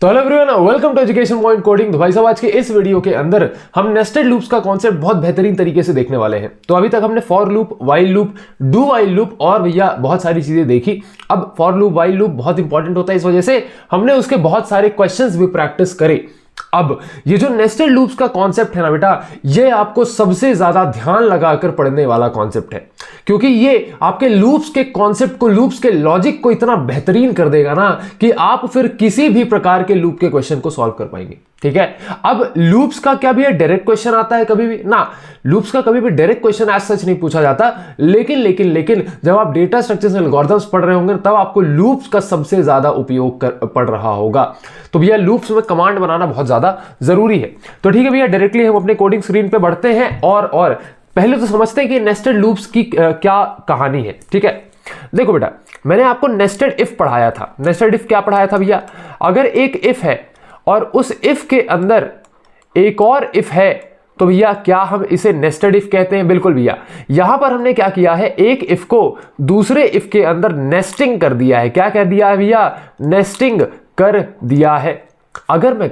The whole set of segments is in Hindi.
तो hello everyone, welcome to education point coding. तो भाई साहब, आज के इस वीडियो के अंदर हम नेस्टेड लूप्स का कॉन्सेप्ट बहुत बेहतरीन तरीके से देखने वाले हैं। तो अभी तक हमने for loop, while loop, do while loop और भैया बहुत सारी चीजें देखी। अब फॉर लूप, वाइल लूप बहुत इंपॉर्टेंट होता है, इस वजह से हमने उसके बहुत सारे क्वेश्चंस भी प्रैक्टिस करे। अब ये जो नेस्टेड लूप्स का कॉन्सेप्ट है ना बेटा, ये आपको सबसे ज्यादा ध्यान लगाकर पढ़ने वाला कॉन्सेप्ट है, क्योंकि ये आपके लूप्स के कॉन्सेप्ट को, लूप्स के लॉजिक को इतना बेहतरीन कर देगा ना कि आप फिर किसी भी प्रकार के लूप के क्वेश्चन को सॉल्व कर पाएंगे। ठीक है। अब लूप्स का क्या भी डायरेक्ट क्वेश्चन आता है कभी भी ना, लूप्स का कभी भी डायरेक्ट क्वेश्चन एज सच नहीं पूछा जाता, लेकिन जब आप डेटा स्ट्रक्चर्स एंड एल्गोरिथम्स पढ़ रहे होंगे तब आपको लूप्स का सबसे ज्यादा उपयोग पड़ रहा होगा। तो भैया लूप्स में कमांड बनाना बहुत ज्यादा जरूरी है। तो ठीक है भैया, डायरेक्टली हम अपने कोडिंग स्क्रीन पे बढ़ते हैं और पहले तो समझते हैं कि नेस्टेड लूप्स की क्या कहानी है। ठीक है, देखो बेटा, मैंने आपको नेस्टेड इफ पढ़ाया था। नेस्टेड इफ क्या पढ़ाया था भैया? अगर एक इफ है और उस इफ के अंदर एक और इफ है तो भैया क्या हम इसे नेस्टेड इफ कहते हैं? बिल्कुल भैया। यहां पर हमने क्या किया है, एक इफ को दूसरे इफ के अंदर नेस्टिंग कर दिया है। क्या कर दिया है भैया? नेस्टिंग कर दिया है। अगर मैं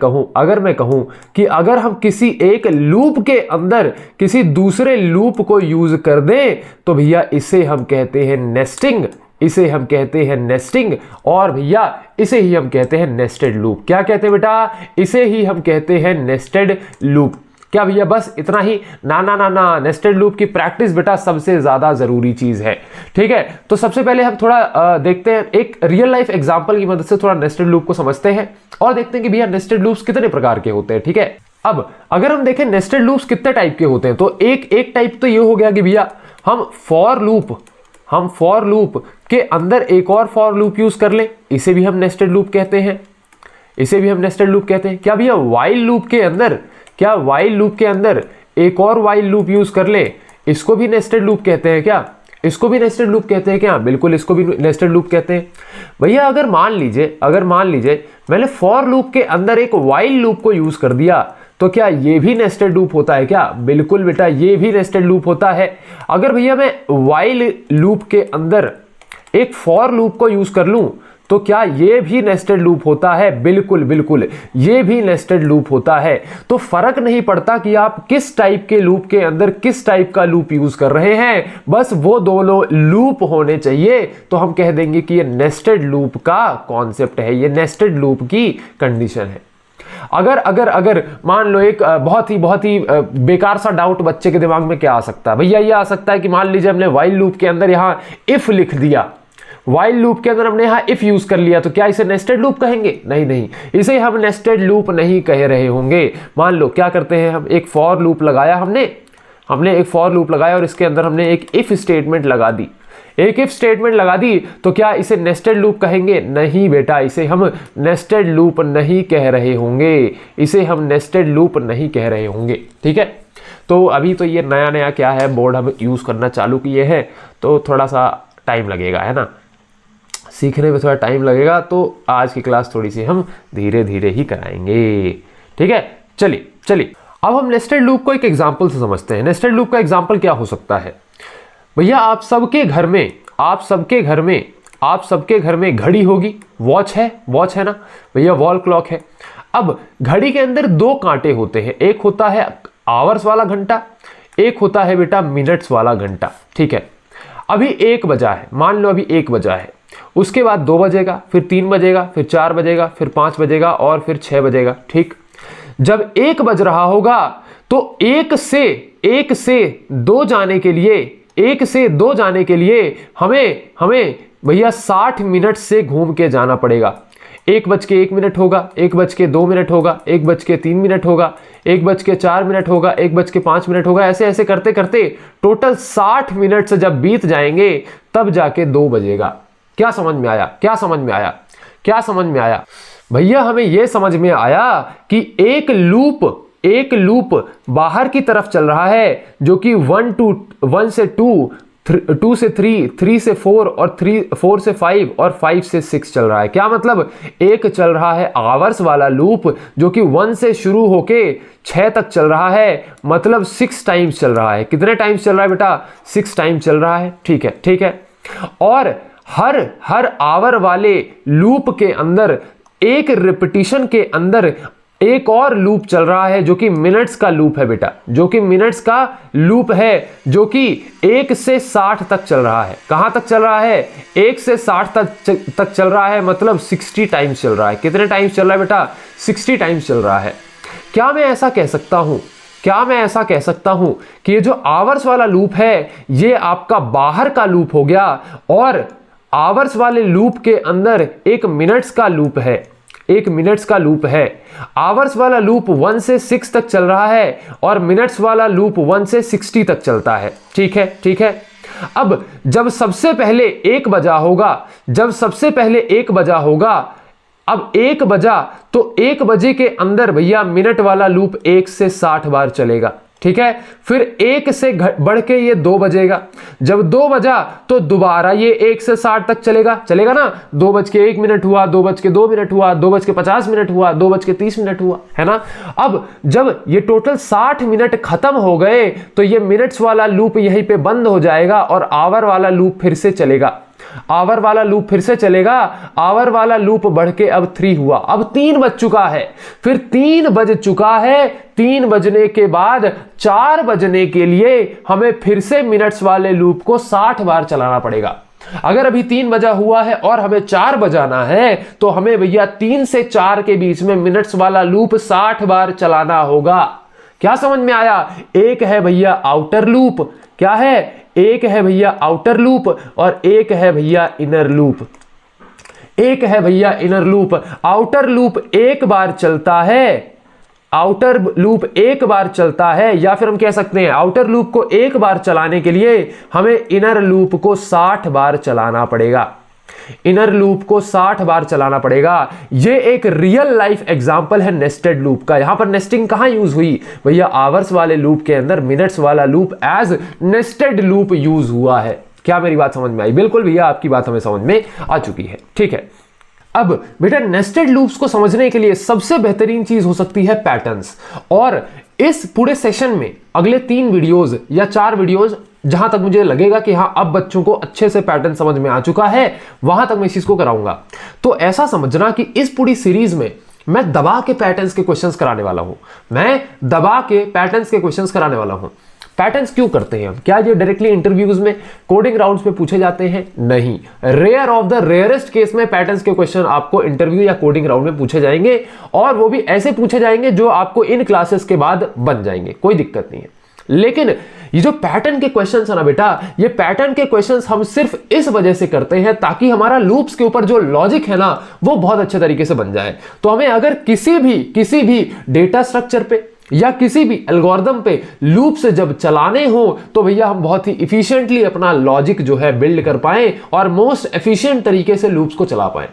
कहूं कि अगर हम किसी एक लूप के अंदर किसी दूसरे लूप को यूज कर दें तो भैया इसे हम कहते हैं नेस्टिंग, इसे हम कहते हैं नेस्टिंग, और भैया इसे ही हम कहते हैं नेस्टेड लूप। क्या कहते हैं बेटा? इसे ही हम कहते हैं नेस्टेड लूप। क्या भैया बस इतना ही? ना, नेस्टेड लूप की प्रैक्टिस बेटा सबसे ज्यादा जरूरी चीज है। ठीक है, तो सबसे पहले हम थोड़ा देखते हैं, एक रियल लाइफ एग्जांपल की मदद से थोड़ा नेस्टेड लूप को समझते हैं और देखते हैं कि भैया नेस्टेड लूप्स कितने प्रकार के होते हैं। ठीक है, अब अगर हम देखें नेस्टेड लूप्स कितने टाइप के होते हैं, तो एक टाइप तो ये हो गया कि भैया हम फॉर लूप के अंदर एक और फॉर लूप यूज कर ले, इसे भी हम नेस्टेड लूप कहते हैं, इसे भी हम नेस्टेड लूप कहते हैं। क्या भैया वाइल लूप के अंदर एक और वाइल लूप यूज कर ले, इसको भी नेस्टेड लूप कहते हैं क्या? इसको भी नेस्टेड लूप कहते हैं क्या? बिल्कुल, इसको भी नेस्टेड लूप कहते हैं। भैया अगर मान लीजिए मैंने फॉर लूप के अंदर एक वाइल लूप को यूज कर दिया तो क्या ये भी नेस्टेड लूप होता है क्या? बिल्कुल बेटा, ये भी नेस्टेड लूप होता है। अगर भैया मैं वाइल लूप के अंदर एक फॉर लूप को यूज कर लूं तो क्या ये भी नेस्टेड लूप होता है? बिल्कुल, ये भी नेस्टेड लूप होता है। तो फर्क नहीं पड़ता कि आप किस टाइप के लूप के अंदर किस टाइप का लूप यूज कर रहे हैं, बस वो दोनों लूप होने चाहिए तो हम कह देंगे कि ये नेस्टेड लूप का कॉन्सेप्ट है, ये नेस्टेड लूप की कंडीशन है। अगर मान लो एक बहुत ही बेकार सा डाउट बच्चे के दिमाग में क्या आ सकता है भैया? ये आ सकता है कि मान लीजिए हमने वाइल लूप के अंदर यहां इफ लिख दिया, वाइल लूप के अंदर हमने यहां इफ यूज कर लिया, तो क्या इसे नेस्टेड लूप कहेंगे? नहीं, इसे हम नेस्टेड लूप नहीं कह रहे होंगे। मान लो क्या करते हैं, हम एक फॉर लूप लगाया, हमने एक फॉर लूप लगाया और इसके अंदर हमने एक इफ स्टेटमेंट लगा दी, तो क्या इसे नेस्टेड लूप कहेंगे? नहीं बेटा, इसे हम नेस्टेड लूप नहीं कह रहे होंगे, ठीक है। तो अभी तो ये नया क्या है, बोर्ड हम यूज करना चालू किए हैं तो थोड़ा सा टाइम लगेगा, है ना, सीखने में थोड़ा टाइम लगेगा, तो आज की क्लास थोड़ी सी हम धीरे धीरे ही कराएंगे। ठीक है, चलिए अब हम नेस्टेड लूप को एक एग्जांपल से समझते हैं। नेस्टेड लूप का एग्जांपल क्या हो सकता है भैया? आप सबके घर में घड़ी होगी, वॉच है ना भैया, वॉल क्लॉक है। अब घड़ी के अंदर दो कांटे होते हैं, एक होता है आवर्स वाला घंटा, एक होता है बेटा मिनट्स वाला घंटा। ठीक है, अभी 1 बजा है, मान लो अभी 1 बजा है, उसके बाद 2 बजेगा, फिर 3 बजेगा, फिर 4 बजेगा, फिर 5 बजेगा और फिर 6 बजेगा। ठीक, जब 1 बज रहा होगा तो 1 से 2 जाने के लिए हमें भैया 60 मिनट से घूम के जाना पड़ेगा। 1:01 मिनट होगा, 1:02 मिनट होगा, 1:03 मिनट होगा, 1:04 मिनट होगा, 1:05 मिनट होगा, ऐसे करते करते टोटल 60 मिनट से जब बीत जाएंगे तब जाके 2 बजेगा। क्या समझ में आया भैया? हमें यह समझ में आया कि एक लूप बाहर की तरफ चल रहा है जो कि 1 से 2, 2 से 3, 3 से 4 और 4 से 5 और 5 से 6 चल रहा है। क्या मतलब? एक चल रहा है आवर्स वाला लूप जो कि 1 से शुरू होके 6 तक चल रहा है, मतलब 6 टाइम्स चल रहा है। कितने टाइम्स चल रहा है बेटा? 6 टाइम्स चल रहा है। ठीक है, और हर आवर वाले लूप के अंदर एक रिपीटिशन के अंदर एक और लूप चल रहा है जो कि मिनट्स का लूप है बेटा, जो कि मिनट्स का लूप है, जो कि 1 से 60 तक चल रहा है। कहां तक चल रहा है? 1 से 60 तक चल रहा है, मतलब 60 टाइम्स चल रहा है। कितने टाइम्स चल रहा है बेटा? 60 टाइम्स चल रहा है। क्या मैं ऐसा कह सकता हूं कि ये जो आवर्स वाला लूप है ये आपका बाहर का लूप हो गया, और आवर्स वाले लूप के अंदर एक मिनट्स का लूप है, एक मिनट्स का लूप है। आवर्स वाला लूप 1 से 6 तक चल रहा है और मिनट्स वाला लूप 1 से 60 तक चलता है। ठीक है, ठीक है। अब जब सबसे पहले 1 बजा होगा, अब 1 बजा तो 1 बजे के अंदर भैया मिनट वाला लूप 1 से 60 बार चलेगा। ठीक है, फिर 1 से बढ़ के ये 2 बजेगा। जब 2 बजा तो दोबारा ये 1 से 60 तक चलेगा ना। 2 बज के 1 मिनट हुआ, 2 बज के 2 मिनट हुआ, 2 बज के 50 मिनट हुआ, 2 बज के 30 मिनट हुआ, है ना। अब जब ये टोटल 60 मिनट खत्म हो गए तो ये मिनट्स वाला लूप यहीं पे बंद हो जाएगा और आवर वाला लूप फिर से चलेगा। आवर वाला लूप बढ़ के अब 3 हुआ। अब 3 बज चुका है, फिर 3 बज चुका है। 3 बजने के बाद 4 बजने के लिए हमें फिर से मिनट्स वाले लूप को 60 बार चलाना पड़ेगा। अगर अभी 3 बजा हुआ है और हमें 4 बजाना है तो हमें भैया 3 से 4 के बीच में मिनट्स वाला लूप 60 बार चलाना होगा। क्या समझ में आया? एक है भैया आउटर लूप, क्या है? एक है भैया आउटर लूप और एक है भैया इनर लूप। आउटर लूप एक बार चलता है, या फिर हम कह सकते हैं आउटर लूप को एक बार चलाने के लिए हमें इनर लूप को 60 बार चलाना पड़ेगा। ये एक रियल लाइफ एग्जांपल है नेस्टेड लूप का। यहां पर नेस्टिंग कहां यूज हुई भैया? आवर्स वाले लूप के अंदर मिनट्स वाला loop as nested loop use हुआ है। क्या मेरी बात समझ में आई? बिल्कुल भैया, आपकी बात हमें समझ में आ चुकी है। ठीक है, अब बेटा नेस्टेड लूप्स को समझने के लिए सबसे बेहतरीन चीज हो सकती है पैटर्न्स। और इस पूरे सेशन में अगले 3 वीडियोस या 4 वीडियोस, जहां तक मुझे लगेगा कि हां अब बच्चों को अच्छे से पैटर्न समझ में आ चुका है, वहां तक मैं इस चीज को कराऊंगा। तो ऐसा समझना कि इस पूरी सीरीज में मैं दबा के पैटर्न्स के क्वेश्चंस कराने वाला हूं। पैटर्न्स क्यों करते हैं हम? क्या ये डायरेक्टली इंटरव्यूज में कोडिंग राउंड्स में पूछे जाते हैं? नहीं, rare of the rarest case में पैटर्न्स के क्वेश्चन आपको इंटरव्यू या कोडिंग राउंड में पूछे जाएंगे, और वो भी ऐसे पूछे जाएंगे जो आपको इन क्लासेस के बाद बन जाएंगे, कोई दिक्कत नहीं है। लेकिन ये जो पैटर्न के क्वेश्चंस है ना बेटा, ये पैटर्न के क्वेश्चंस हम सिर्फ इस वजह से करते हैं ताकि हमारा लूप्स के ऊपर जो लॉजिक है ना वो बहुत अच्छे तरीके से बन जाए। तो हमें अगर किसी भी डेटा स्ट्रक्चर पे या किसी भी एल्गोरिथम पे लूप से जब चलाने हो तो भैया हम बहुत ही इफिशिएंटली अपना लॉजिक जो है बिल्ड कर पाएं और मोस्ट एफिशिएंट तरीके से लूप्स को चला पाएं।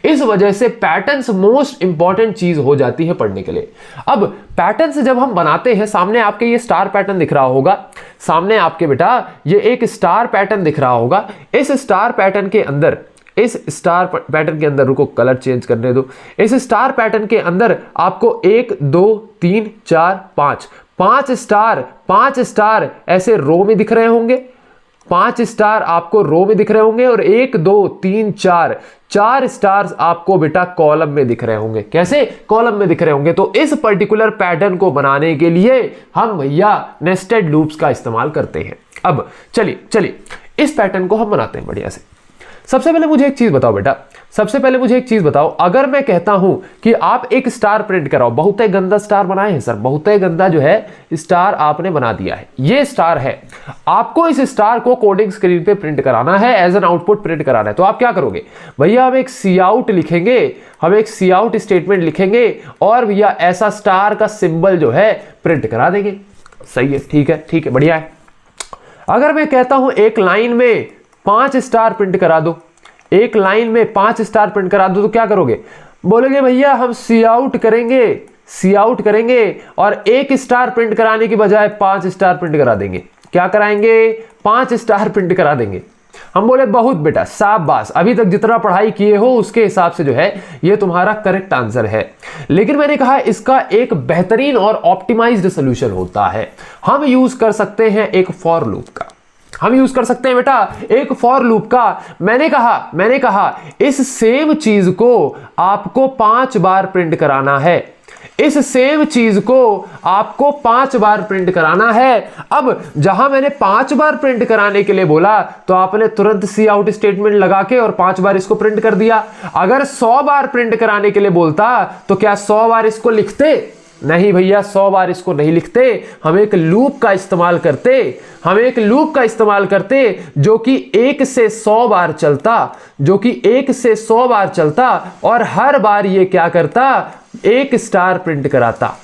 इस वजह से पैटर्न्स मोस्ट इंपॉर्टेंट चीज हो जाती है पढ़ने के लिए। अब पैटर्न्स जब हम बनाते हैं, सामने आपके ये स्टार पैटर्न दिख रहा होगा, सामने आपके बेटा ये एक स्टार पैटर्न दिख रहा होगा। इस स्टार पैटर्न के अंदर रुको, कलर चेंज करने दो। इस स्टार पैटर्न के अंदर आपको 1 2 3 4 5 स्टार ऐसे रो में दिख रहे होंगे। 5 स्टार आपको रो में दिख रहे होंगे और 1 2 3 4 स्टार्स आपको बेटा कॉलम में दिख रहे होंगे। कैसे? कॉलम में दिख रहे होंगे। तो इस पर्टिकुलर पैटर्न को बनाने के लिए हम भैया नेस्टेड लूप्स का इस्तेमाल करते हैं। अब चलिए इस पैटर्न को हम बनाते हैं बढ़िया से। सबसे पहले मुझे एक चीज बताओ, अगर मैं कहता हूं कि आप एक स्टार प्रिंट कराओ, बहुत ही गंदा स्टार बनाए हैं सर, बहुत ही गंदा जो है स्टार आपने बना दिया है, ये स्टार है, आपको इस स्टार को कोडिंग स्क्रीन पे प्रिंट कराना है, एज एन आउटपुट प्रिंट कराना है, तो आप क्या करोगे भैया? हम एक सी आउट स्टेटमेंट लिखेंगे और भैया ऐसा स्टार का सिंबल जो है प्रिंट करा देंगे। सही है, ठीक है, बढ़िया है। अगर मैं कहता हूं एक लाइन में 5 स्टार प्रिंट करा दो, एक लाइन में 5 स्टार प्रिंट करा दो, तो क्या करोगे? बोलोगे भैया हम सी आउट करेंगे और 1 स्टार प्रिंट कराने की बजाय 5 स्टार प्रिंट करा देंगे। क्या कराएंगे? 5 स्टार प्रिंट करा देंगे। हम बोले बहुत बेटा, शाबाश, अभी तक जितना पढ़ाई किए हो उसके हिसाब से जो है ये तुम्हारा करेक्ट आंसर है। लेकिन मैंने कहा इसका एक बेहतरीन और ऑप्टिमाइज्ड सॉल्यूशन होता है। हम यूज कर सकते हैं एक फॉर लूप का। हम यूज कर सकते हैं बेटा एक फॉर लूप का। मैंने कहा इस सेम चीज को आपको 5 बार प्रिंट कराना है, इस सेम चीज को आपको 5 बार प्रिंट कराना है। अब जहां मैंने 5 बार प्रिंट कराने के लिए बोला तो आपने तुरंत सी आउट स्टेटमेंट लगा के और 5 बार इसको प्रिंट कर दिया। अगर 100 बार प्रिंट कराने के लिए बोलता तो क्या 100 बार इसको लिखते? नहीं भैया, 100 बार इसको नहीं लिखते। हम एक लूप का इस्तेमाल करते जो कि 1 से 100 बार चलता, और हर बार ये क्या करता, 1 स्टार प्रिंट कराता।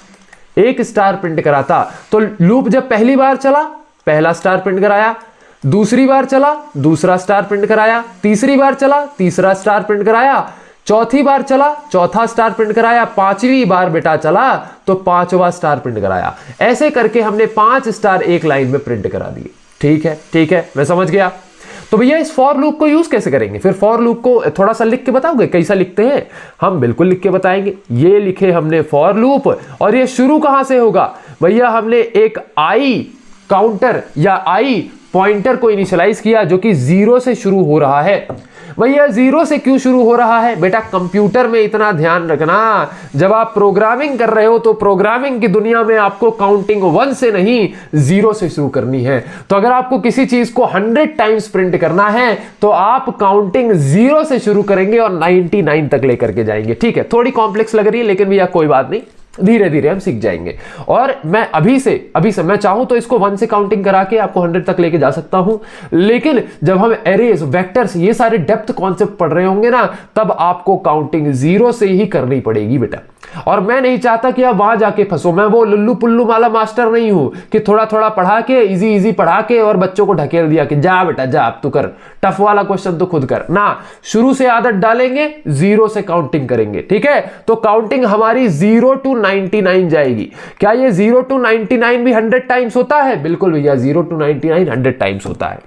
तो लूप जब पहली बार चला, पहला स्टार प्रिंट कराया, दूसरी बार चला, दूसरा स्टार प्रिंट कराया, तीसरी बार चला, तीसरा स्टार प्रिंट कराया, चौथी बार चला, चौथा स्टार प्रिंट कराया, 5वीं बार बेटा चला तो 5वां स्टार प्रिंट कराया। ऐसे करके हमने 5 स्टार एक लाइन में प्रिंट करा दिए। ठीक है, मैं समझ गया। तो भैया इस फॉर लूप को यूज कैसे करेंगे? फिर फॉर लूप को थोड़ा सा लिख के बताओगे कैसा लिखते हैं? हम बिल्कुल लिख के बताएंगे। ये लिखे हमने फॉर लूप, और ये शुरू कहां से होगा भैया? हमने एक आई काउंटर या आई पॉइंटर को इनिशियलाइज किया जो कि 0 से शुरू हो रहा है। भैया 0 से क्यों शुरू हो रहा है? बेटा कंप्यूटर में इतना ध्यान रखना, जब आप प्रोग्रामिंग कर रहे हो तो प्रोग्रामिंग की दुनिया में आपको काउंटिंग 1 से नहीं 0 से शुरू करनी है। तो अगर आपको किसी चीज को 100 टाइम्स प्रिंट करना है तो आप काउंटिंग 0 से शुरू करेंगे और 99 तक लेकर के जाएंगे। ठीक है, थोड़ी कॉम्प्लेक्स लग रही है लेकिन भैया कोई बात नहीं, धीरे धीरे हम सीख जाएंगे। और मैं अभी से मैं चाहूं तो इसको 1 से काउंटिंग करा के आपको 100 तक लेके जा सकता हूं, लेकिन जब हम एरेज, वेक्टर्स, ये सारे डेप्थ कॉन्सेप्ट पढ़ रहे होंगे ना, तब आपको काउंटिंग 0 से ही करनी पड़ेगी बेटा। और मैं नहीं चाहता कि आप वहां जाके फंसो। मैं वो लुल्लू पुल्लू वाला मास्टर नहीं हूं कि थोड़ा थोड़ा पढ़ा के, इजी पढ़ा के और बच्चों को ढकेल दिया कि जा बेटा जा, अब तू कर, टफ वाला क्वेश्चन तो खुद कर ना। शुरू से आदत डालेंगे, 0 से काउंटिंग करेंगे। ठीक है, तो काउंटिंग हमारी 0 to 99 जाएगी। क्या ये 0 to 99 भी 100 टाइम्स होता है? बिल्कुल भैया, 0 to 99 100 टाइम्स होता है।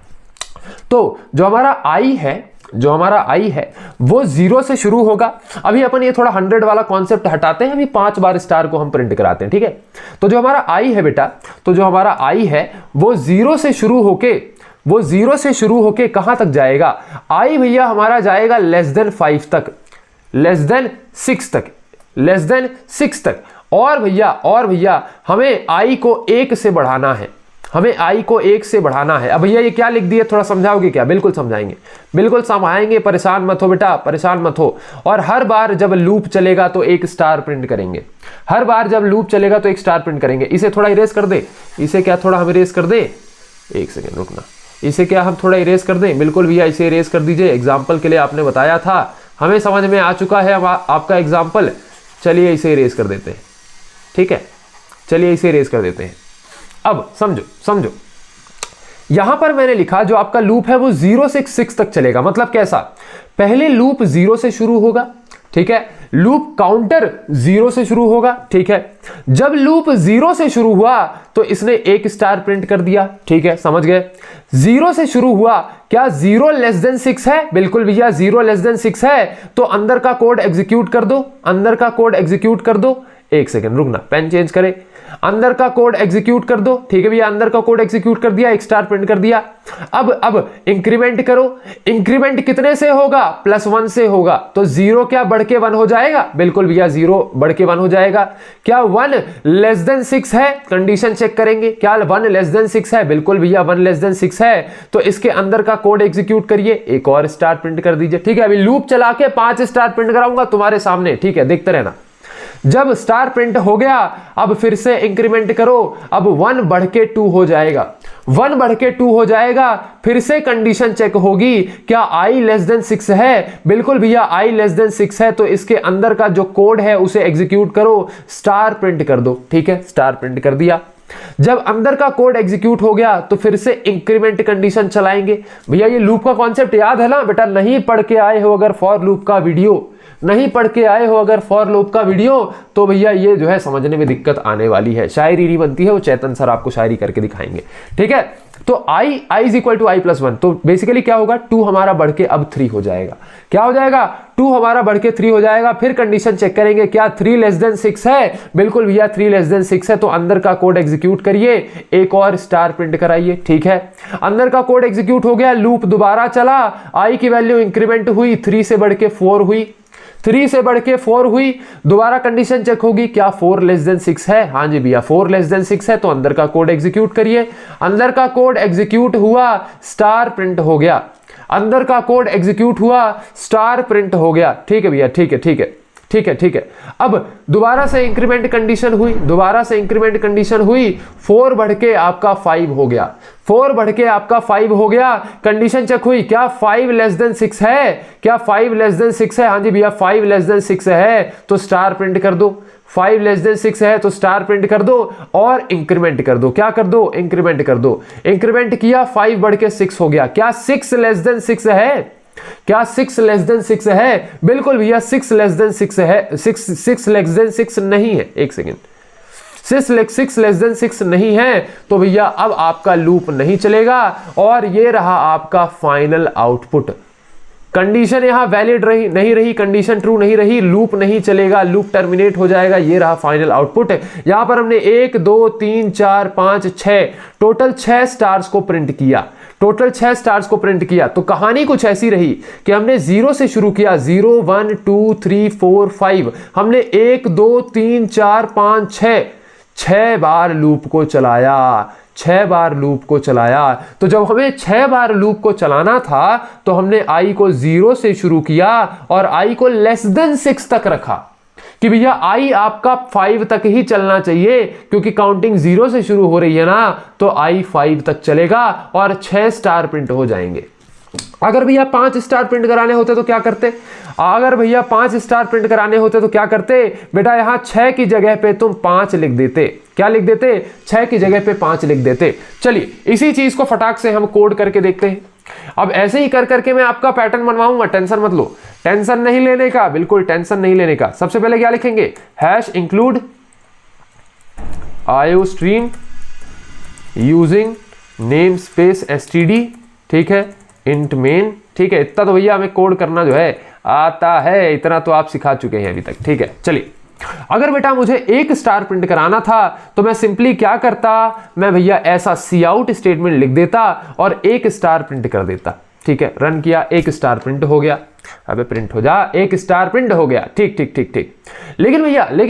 तो जो हमारा आई है वो 0 से शुरू होगा। अभी अपन ये थोड़ा 100 वाला कॉन्सेप्ट हटाते हैं, अभी 5 बार स्टार को हम प्रिंट कराते हैं। ठीक है, तो जो हमारा आई है बेटा, वो 0 से शुरू होके कहां तक जाएगा? आई भैया हमारा जाएगा less than 6 तक। और भैया हमें आई को 1 से बढ़ाना है, अब भैया ये क्या लिख दिया, थोड़ा समझाओगे क्या? बिल्कुल समझाएंगे, परेशान मत हो बेटा, परेशान मत हो। और हर बार जब लूप चलेगा तो 1 स्टार प्रिंट करेंगे, इसे थोड़ा इरेज कर दे, एक सेकेंड रुकना, इसे क्या हम थोड़ा इरेज कर दें? बिल्कुल भैया इसे इरेज कर दीजिए। एग्जाम्पल के लिए आपने बताया था, हमें समझ में आ चुका है आपका एग्जाम्पल। चलिए इसे इरेज कर देते हैं। ठीक है, चलिए इसे इरेज कर देते हैं। अब समझो, यहां पर मैंने लिखा जो आपका लूप है वो 0 से 6 तक चलेगा। मतलब कैसा? पहले लूप 0 से शुरू होगा, ठीक है, लूप काउंटर 0 से शुरू होगा। ठीक है, जब लूप 0 से शुरू हुआ तो इसने 1 स्टार प्रिंट कर दिया। ठीक है, समझ गए? 0 से शुरू हुआ, क्या 0 less than 6 है? बिल्कुल भैया 0 less than 6 है, तो अंदर का कोड एग्जीक्यूट कर दो। एक सेकेंड रुकना, पेन चेंज करे, अंदर का कोड एग्जीक्यूट कर दो। ठीक है भैया, अंदर का कोड एग्जीक्यूट कर दिया, 1 स्टार प्रिंट कर दिया। अब इंक्रीमेंट करो, इंक्रीमेंट कितने से होगा? +1 से होगा। तो 0 क्या बढ़ के 1 हो जाएगा? बिल्कुल भैया 0 बढ़ के 1 हो जाएगा। क्या 1 less than 6 है? कंडीशन चेक करेंगे, क्या 1 less than 6 है? बिल्कुल भैया 1 less than 6 है, तो इसके अंदर का कोड एग्जीक्यूट करिए, 1 और स्टार प्रिंट कर दीजिए। ठीक है, अभी लूप चला के 5 स्टार प्रिंट कराऊंगा तुम्हारे सामने। ठीक है, देखते रहना। जब स्टार प्रिंट हो गया, अब फिर से इंक्रीमेंट करो, अब 1 बढ़ के 2 हो जाएगा। फिर से कंडीशन चेक होगी, क्या i less than 6 है? बिल्कुल भैया i less than 6 है, तो इसके अंदर का जो कोड है उसे एग्जीक्यूट करो, स्टार प्रिंट कर दो। ठीक है, स्टार प्रिंट कर दिया। जब अंदर का कोड एग्जीक्यूट हो गया तो फिर से इंक्रीमेंट कंडीशन चलाएंगे। भैया ये लूप का कॉन्सेप्ट याद है ना बेटा? नहीं पढ़ के आए हो अगर फॉर लूप का वीडियो, तो भैया ये जो है समझने में दिक्कत आने वाली है। शायरी नहीं बनती है, वो चेतन सर आपको शायरी करके दिखाएंगे। ठीक है, तो i is equal to I plus 1, तो बेसिकली क्या होगा, 2 हमारा बढ़ के अब 3 हो जाएगा। क्या हो जाएगा, 2 हमारा बढ़ के 3 हो जाएगा। फिर कंडीशन चेक करेंगे, क्या 3 लेस देन 6 है, बिल्कुल भैया 3 लेस देन 6 है, तो अंदर का कोड एग्जीक्यूट करिए, एक और स्टार प्रिंट कराइए। ठीक है, अंदर का कोड एग्जीक्यूट हो गया, लूप दोबारा चला, i की वैल्यू इंक्रीमेंट हुई, 3 से बढ़ के 4 हुई, 3 से बढ़ के 4 हुई, दोबारा कंडीशन चेक होगी, क्या 4 लेस देन 6 है, हाँ जी भैया 4 लेस देन 6 है, तो अंदर का कोड एग्जीक्यूट करिए। अंदर का कोड एग्जीक्यूट हुआ, स्टार प्रिंट हो गया, अंदर का कोड एग्जीक्यूट हुआ, स्टार प्रिंट हो गया। ठीक है भैया, ठीक है ठीक है ठीक है ठीक है। अब दोबारा से इंक्रीमेंट कंडीशन हुई, दोबारा से इंक्रीमेंट कंडीशन हुई, 4 बढ़ के आपका 5 हो गया, 4 बढ़ के आपका 5 हो गया। कंडीशन चेक हुई, क्या 5 लेस देन 6 है, क्या 5 लेस देन 6 है, हाँ जी भैया 5 लेस देन 6 है, तो स्टार प्रिंट कर दो। 5 लेस देन 6 है तो स्टार प्रिंट कर दो और इंक्रीमेंट कर दो। क्या कर दो, इंक्रीमेंट कर दो। इंक्रीमेंट किया, 5 बढ़ के 6 हो गया। क्या 6 लेस देन 6 है, क्या 6 लेस देन 6 है, बिल्कुल भैया 6 लेस देन 6 है, 6 लेस देन 6 नहीं है, एक सेकेंड, 6 लेस देन 6 नहीं है, तो भैया अब आपका लूप नहीं चलेगा और ये रहा आपका फाइनल आउटपुट। कंडीशन यहां वैलिड रही नहीं रही, कंडीशन ट्रू नहीं रही, लूप नहीं चलेगा, लूप टर्मिनेट हो जाएगा। ये रहा फाइनल आउटपुट। यहां पर हमने 1 2 3 4 5 6 टोटल 6 स्टार्स को प्रिंट किया, टोटल 6 स्टार्स को प्रिंट किया। तो कहानी कुछ ऐसी रही कि हमने 0 से शुरू किया, 0 1 2 3 4 5, हमने 1 2 3 4 5 6 बार लूप को चलाया, 6 बार लूप को चलाया। तो जब हमें 6 बार लूप को चलाना था तो हमने i को 0 से शुरू किया और i को लेस देन 6 तक रखा कि भैया i आपका 5 तक ही चलना चाहिए, क्योंकि काउंटिंग 0 से शुरू हो रही है ना, तो i 5 तक चलेगा और 6 स्टार प्रिंट हो जाएंगे। अगर भैया 5 स्टार प्रिंट कराने होते तो क्या करते, अगर भैया 5 स्टार प्रिंट कराने होते तो क्या करते, बेटा यहां 6 की जगह पे तुम 5 लिख देते। क्या लिख देते, 6 की जगह पे 5 लिख देते। चलिए इसी चीज को फटाक से हम कोड करके देखते हैं। अब ऐसे ही कर करके मैं आपका पैटर्न बनवाऊंगा, टेंशन मत लो, टेंशन नहीं लेने का, बिल्कुल टेंशन नहीं लेने का। सबसे पहले क्या लिखेंगे, hash include iostream using name space std, ठीक है, इंट मेन, ठीक है। इतना तो भैया हमें कोड करना जो है आता है, इतना तो आप सिखा चुके हैं अभी तक, ठीक है। चलिए अगर बेटा मुझे 1 स्टार प्रिंट कराना था तो मैं सिंपली क्या करता, मैं भैया ऐसा सी आउट स्टेटमेंट लिख देता और 1 स्टार प्रिंट कर देता। ठीक है, रन किया, 1 स्टार प्रिंट हो गया। अबे प्रिंट हो जा, 1 स्टार प्रिंट हो गया, ठीक ठीक ठीक ठीक। लेकिन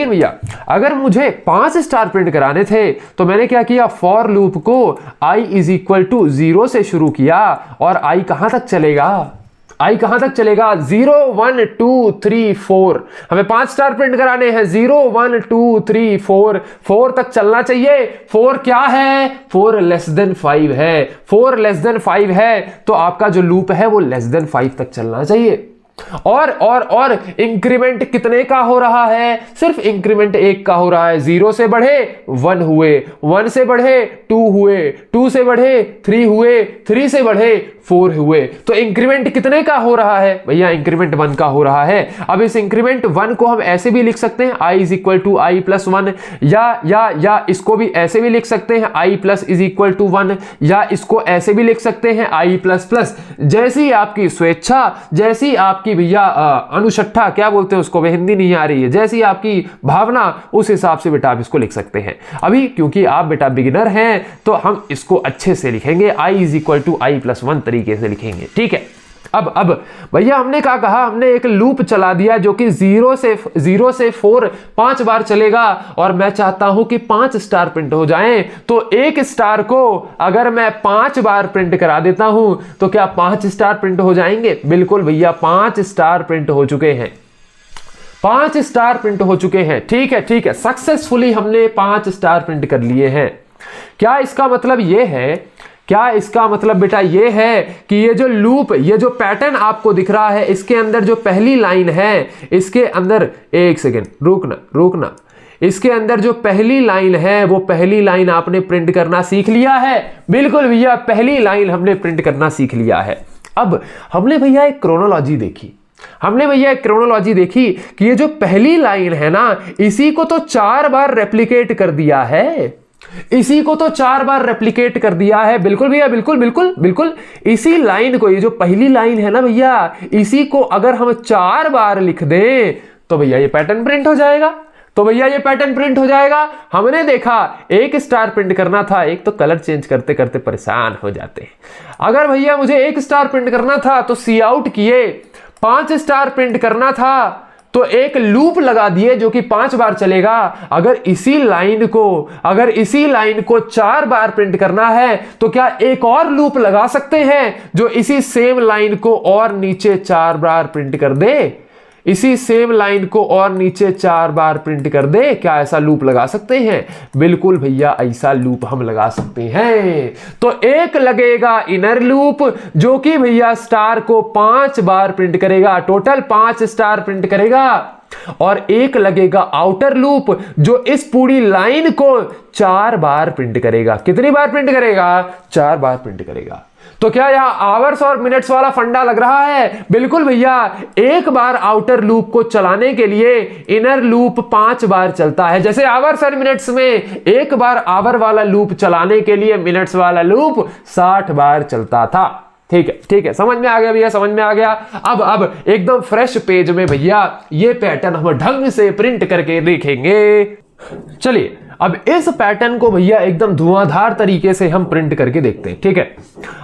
भैया अगर मुझे 5 स्टार प्रिंट कराने थे तो मैंने क्या किया, फॉर लूप को i इज इक्वल टू 0 से शुरू किया और i कहां तक चलेगा, i कहां तक चलेगा, 0 1 2 3 4, हमें 5 स्टार प्रिंट कराने हैं, 0 1 2 3 4 तक चलना चाहिए। 4 क्या है, 4 लेस देन 5 है, 4 लेस देन 5 है, तो आपका जो लूप है वो लेस देन 5 तक चलना चाहिए। और इंक्रीमेंट कितने का हो रहा है, सिर्फ इंक्रीमेंट 1 का हो रहा है। 0 से बढ़े 1 हुए, 1 से बढ़े 2 हुए, 2 से बढ़े 3 हुए, 3 से बढ़े 4 हुए। तो इंक्रीमेंट कितने का हो रहा है भैया, इंक्रीमेंट 1 का हो रहा है। अब इस इंक्रीमेंट 1 को हम ऐसे भी लिख सकते हैं, i is equal to i plus 1, या इसको भी ऐसे भी लिख सकते हैं, i plus is equal to 1, या इसको ऐसे भी लिख सकते हैं, i प्लस प्लस। जैसी आपकी स्वेच्छा, जैसी आपकी भैया अनुष्ठा, क्या बोलते हैं उसको, हिंदी नहीं आ रही है, जैसी आपकी भावना, उस हिसाब से बेटा आप इसको लिख सकते हैं। अभी क्योंकि आप बेटा बिगिनर हैं तो हम इसको अच्छे से लिखेंगे, i is equal to i plus 1 तरीके से लिखेंगे, ठीक है। अब भैया हमने क्या कहा, हमने एक लूप चला दिया जो कि 0 से 4 5 बार चलेगा और मैं चाहता हूं कि 5 स्टार प्रिंट हो जाएं। तो 1 स्टार को अगर मैं 5 बार प्रिंट करा देता हूं तो क्या 5 स्टार प्रिंट हो जाएंगे, बिल्कुल भैया 5 स्टार प्रिंट हो चुके हैं, 5 स्टार प्रिंट हो चुके हैं, ठीक है ठीक है। सक्सेसफुली हमने 5 स्टार प्रिंट कर लिए हैं। क्या इसका मतलब ये है, क्या इसका मतलब बेटा ये है कि ये जो लूप, ये जो पैटर्न आपको दिख रहा है, इसके अंदर जो पहली लाइन है, इसके अंदर, एक सेकेंड रुकना, इसके अंदर जो पहली लाइन है वो पहली लाइन आपने प्रिंट करना सीख लिया है, बिल्कुल भैया पहली लाइन हमने प्रिंट करना सीख लिया है। अब हमने भैया एक क्रोनोलॉजी देखी, कि ये जो पहली लाइन है ना, इसी को तो 4 बार रेप्लिकेट कर दिया है, इसी को तो 4 बार रेप्लिकेट कर दिया है। बिल्कुल भैया, बिल्कुल बिल्कुल बिल्कुल। इसी लाइन को, ये जो पहली लाइन है ना भैया, इसी को अगर हम 4 बार लिख दें तो भैया ये पैटर्न प्रिंट हो जाएगा। तो भैया ये पैटर्न प्रिंट हो जाएगा। हमने देखा एक स्टार प्रिंट करना था, एक तो कलर चेंज करते करते परेशान हो जाते हैं। अगर भैया मुझे 1 स्टार प्रिंट करना था तो सी आउट किए, 5 स्टार प्रिंट करना था तो एक लूप लगा दिए जो कि 5 बार चलेगा। अगर इसी लाइन को 4 बार प्रिंट करना है तो क्या एक और लूप लगा सकते हैं जो इसी सेम लाइन को और नीचे 4 बार प्रिंट कर दे? इसी सेम लाइन को और नीचे 4 बार प्रिंट कर दे। क्या ऐसा लूप लगा सकते हैं? बिल्कुल भैया, ऐसा लूप हम लगा सकते हैं। तो एक लगेगा इनर लूप जो कि भैया स्टार को 5 बार प्रिंट करेगा, टोटल 5 स्टार प्रिंट करेगा, और एक लगेगा आउटर लूप जो इस पूरी लाइन को 4 बार प्रिंट करेगा। कितनी बार प्रिंट करेगा? 4 बार प्रिंट करेगा। तो क्या यहां आवर्स और मिनट्स वाला फंडा लग रहा है? बिल्कुल भैया, एक बार आउटर लूप को चलाने के लिए इनर लूप 5 बार चलता है। जैसे आवर्स और मिनट्स में एक बार आवर वाला लूप चलाने के लिए मिनट्स वाला लूप 60 बार चलता था। ठीक है, ठीक है, समझ में आ गया भैया, समझ में आ गया। अब एकदम फ्रेश पेज में भैया ये पैटर्न हम ढंग से प्रिंट करके देखेंगे। चलिए अब इस पैटर्न को भैया एकदम धुआंधार तरीके से हम प्रिंट करके देखते हैं। ठीक है,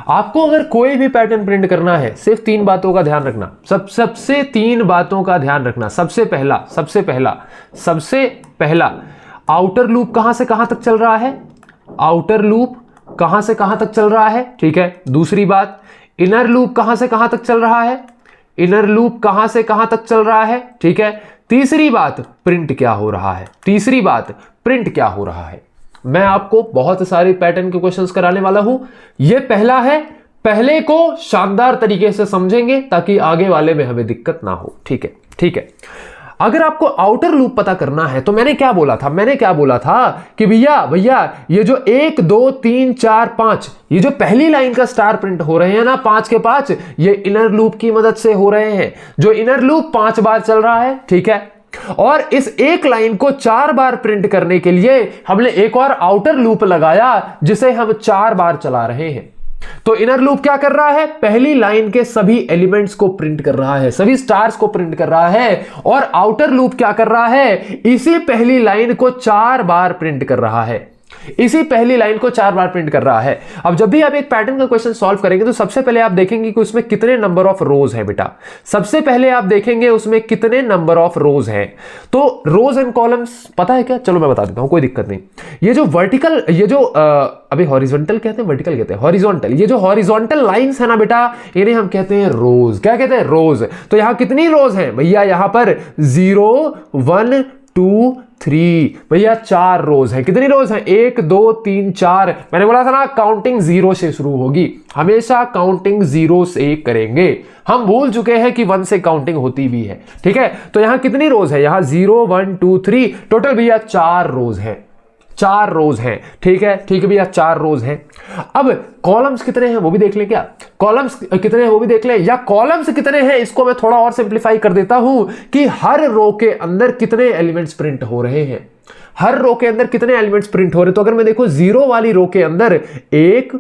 आपको अगर कोई भी पैटर्न प्रिंट करना है, सिर्फ 3 बातों का ध्यान रखना। सबसे 3 बातों का ध्यान रखना। सबसे पहला आउटर लूप कहां से कहां तक चल रहा है? आउटर लूप कहां से कहां तक चल रहा है? ठीक है। दूसरी बात, इनर लूप कहां से कहां तक चल रहा है? इनर लूप कहां से कहां तक चल रहा है? ठीक है। तीसरी बात, प्रिंट क्या हो रहा है? तीसरी बात, प्रिंट क्या हो रहा है? मैं आपको बहुत सारे पैटर्न के क्वेश्चंस कराने वाला हूं। ये पहला है, पहले को शानदार तरीके से समझेंगे ताकि आगे वाले में हमें दिक्कत ना हो। ठीक है, ठीक है। अगर आपको आउटर लूप पता करना है तो मैंने क्या बोला था कि भैया ये जो 1 2 3 4 5 ये जो पहली लाइन का स्टार प्रिंट हो रहे हैं ना 5 के 5, ये इनर लूप की मदद से हो रहे हैं। जो इनर लूप 5 बार चल रहा है, ठीक है, और इस एक लाइन को 4 बार प्रिंट करने के लिए हमने एक और आउटर लूप लगाया जिसे हम 4 बार चला रहे हैं। तो इनर लूप क्या कर रहा है? पहली लाइन के सभी एलिमेंट्स को प्रिंट कर रहा है, सभी स्टार्स को प्रिंट कर रहा है। और आउटर लूप क्या कर रहा है? इसी पहली लाइन को 4 बार प्रिंट कर रहा है। इसी पहली लाइन को 4 बार प्रिंट कर रहा है। अब जब भी आप एक पैटर्न का क्वेश्चन सॉल्व करेंगे तो सबसे पहले आप देखेंगे कि उसमें कितने नंबर ऑफ रोज है बेटा। सबसे पहले आप देखेंगे उसमें कितने नंबर ऑफ रोज हैं। तो रोज एंड कॉलम्स पता है क्या? चलो मैं बता देता हूं, कोई दिक्कत नहीं। ये जो वर्टिकल, ये जो अभी हॉरिजॉन्टल कहते हैं, वर्टिकल कहते हैं, हॉरिजॉन्टल, ये जो हॉरिजॉन्टल लाइंस है ना बेटा, इन्हें हम कहते हैं रोज। क्या कहते हैं? रोज। तो यहां कितनी रोज हैं भैया? यहां पर 0 1 2 3 भैया 4 रोज है। कितनी रोज है? 1 2 3 4। मैंने बोला था ना काउंटिंग 0 से शुरू होगी, हमेशा काउंटिंग 0 से करेंगे। हम भूल चुके हैं कि 1 से काउंटिंग होती भी है। ठीक है, तो यहां कितनी रोज है? यहां 0 1 2 3, टोटल भैया 4 रोज है। 4 रोज हैं। ठीक है, ठीक है भैया, 4 रोज हैं। अब कॉलम्स कितने हैं वो भी देख लें क्या? कॉलम्स कितने हैं वो भी देख लें, या कॉलम्स कितने हैं इसको मैं थोड़ा और सिंप्लीफाई कर देता हूं कि हर रो के अंदर कितने एलिमेंट्स प्रिंट हो रहे हैं। हर रो के अंदर कितने एलिमेंट्स प्रिंट हो रहे हैं? तो अगर मैं देखो 0 वाली रो के अंदर 1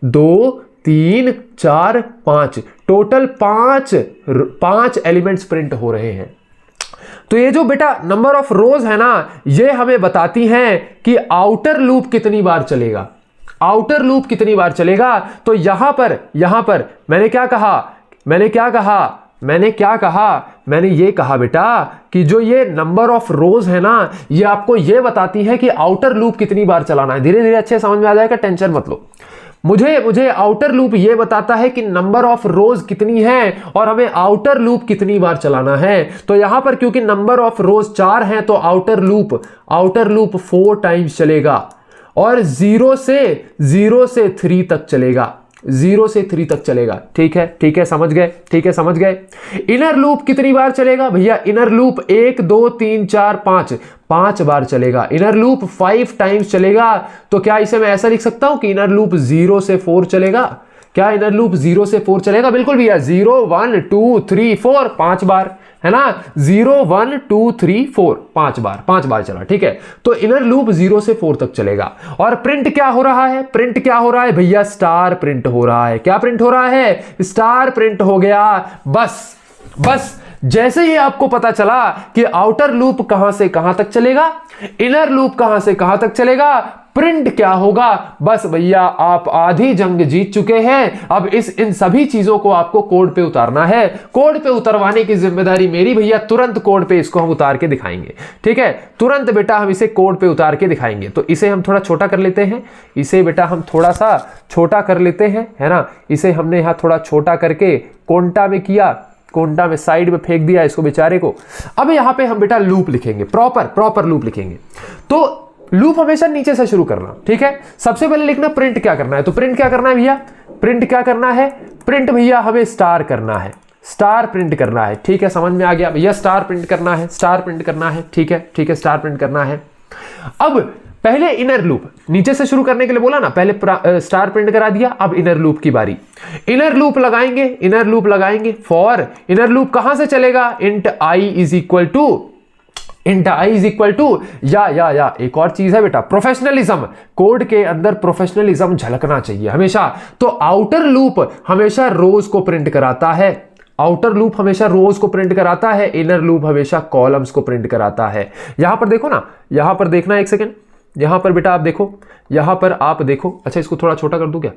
2 3 4 5, टोटल 5 एलिमेंट्स प्रिंट हो रहे हैं। तो ये जो बेटा नंबर ऑफ रोज है ना, ये हमें बताती हैं कि आउटर लूप कितनी बार चलेगा। आउटर लूप कितनी बार चलेगा? तो यहां पर मैंने क्या कहा? मैंने ये कहा बेटा कि जो ये नंबर ऑफ रोज है ना, ये आपको ये बताती है कि आउटर लूप कितनी बार चलाना है। धीरे धीरे अच्छे समझ में आ जाएगा, टेंशन मत लो। मुझे आउटर लूप ये बताता है कि नंबर ऑफ रोज कितनी है और हमें आउटर लूप कितनी बार चलाना है। तो यहां पर क्योंकि नंबर ऑफ रोज 4 हैं तो आउटर लूप 4 टाइम्स चलेगा और 0 से 3 तक चलेगा। 0 से 3 तक चलेगा। ठीक है, समझ गए। इनर लूप कितनी बार चलेगा भैया? इनर लूप 1 2 3 4 5 बार चलेगा। इनर लूप 5 टाइम्स चलेगा। तो क्या इसे मैं ऐसा लिख सकता हूं कि इनर लूप 0 से 4 चलेगा? क्या इनर लूप 0 से 4 चलेगा? बिल्कुल भैया, 0 1 2 3 4 5 बार। है ना, 0 1 2 3 4 5 बार चला, ठीक है। तो इनर लूप 0 से 4 तक चलेगा। और प्रिंट क्या हो रहा है, प्रिंट क्या हो रहा है भैया, स्टार प्रिंट हो रहा है। क्या प्रिंट हो रहा है, स्टार प्रिंट हो गया। बस जैसे ही आपको पता चला कि आउटर लूप कहां से कहां तक चलेगा, इनर लूप कहां से कहां तक चलेगा, प्रिंट क्या होगा, बस भैया आप आधी जंग जीत चुके हैं। अब इन सभी चीजों को आपको कोड पे उतारना है। कोड पे उतरवाने की जिम्मेदारी मेरी भैया। तुरंत कोड पे इसको हम उतार के दिखाएंगे, ठीक है। तुरंत बेटा हम इसे कोड पे उतार के दिखाएंगे। तो इसे हम थोड़ा छोटा कर लेते हैं, इसे बेटा हम थोड़ा सा छोटा कर लेते हैं, है ना। इसे हमने यहां थोड़ा छोटा करके कोंटा में किया, कोंटा में साइड में फेंक दिया इसको बेचारे को। अब यहां पे हम बेटा लूप लिखेंगे, प्रॉपर लूप लिखेंगे। तो लूप हमेशा नीचे से शुरू करना, ठीक है। सबसे पहले लिखना प्रिंट क्या करना है। तो प्रिंट क्या करना है भैया, प्रिंट क्या करना है, प्रिंट भैया हमें स्टार करना है, स्टार प्रिंट करना है, ठीक है। समझ में आ गया भैया, स्टार प्रिंट करना है, स्टार प्रिंट करना है, ठीक है, स्टार प्रिंट करना है। अब पहले इनर लूप नीचे से शुरू करने के लिए बोला ना, पहले स्टार प्रिंट करा दिया। अब इनर लूप की बारी, इनर लूप लगाएंगे, इनर लूप लगाएंगे। फॉर इनर लूप कहां से चलेगा, int I is equal to या एक और चीज है बेटा, प्रोफेशनलिज्म। कोड के अंदर प्रोफेशनलिज्म झलकना चाहिए हमेशा। तो आउटर लूप हमेशा रोज को प्रिंट कराता है, आउटर लूप हमेशा रोज को प्रिंट कराता है, इनर लूप हमेशा कॉलम्स को प्रिंट कराता है। यहां पर देखो ना, यहां पर देखना, एक सेकेंड, यहां पर बेटा आप देखो, यहां पर आप देखो। अच्छा इसको थोड़ा छोटा कर दूं क्या,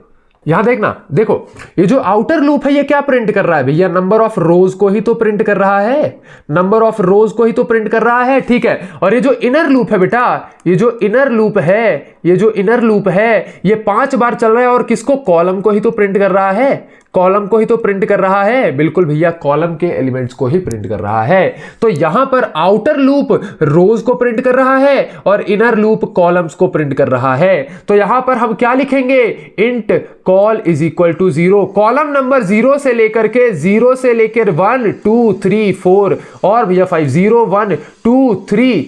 यहां देखना, देखो ये जो आउटर लूप है ये क्या प्रिंट कर रहा है भैया, नंबर ऑफ रोज को ही तो प्रिंट कर रहा है, नंबर ऑफ रोज को ही तो प्रिंट कर रहा है, ठीक है। और ये जो इनर लूप है बेटा, ये जो इनर लूप है, ये जो इनर लूप है ये 5 बार चल रहा है और किसको, कॉलम को ही तो प्रिंट कर रहा है, कॉलम को ही तो प्रिंट कर रहा है। बिल्कुल भैया, कॉलम के एलिमेंट्स को ही प्रिंट कर रहा है। तो यहां पर आउटर लूप रोज को प्रिंट कर रहा है और इनर लूप कॉलम्स को प्रिंट कर रहा है। तो यहां पर हम क्या लिखेंगे, int col is equal to 0, column number 0 से लेकर 1 2 3 4 और भैया 5, 0 1 2 3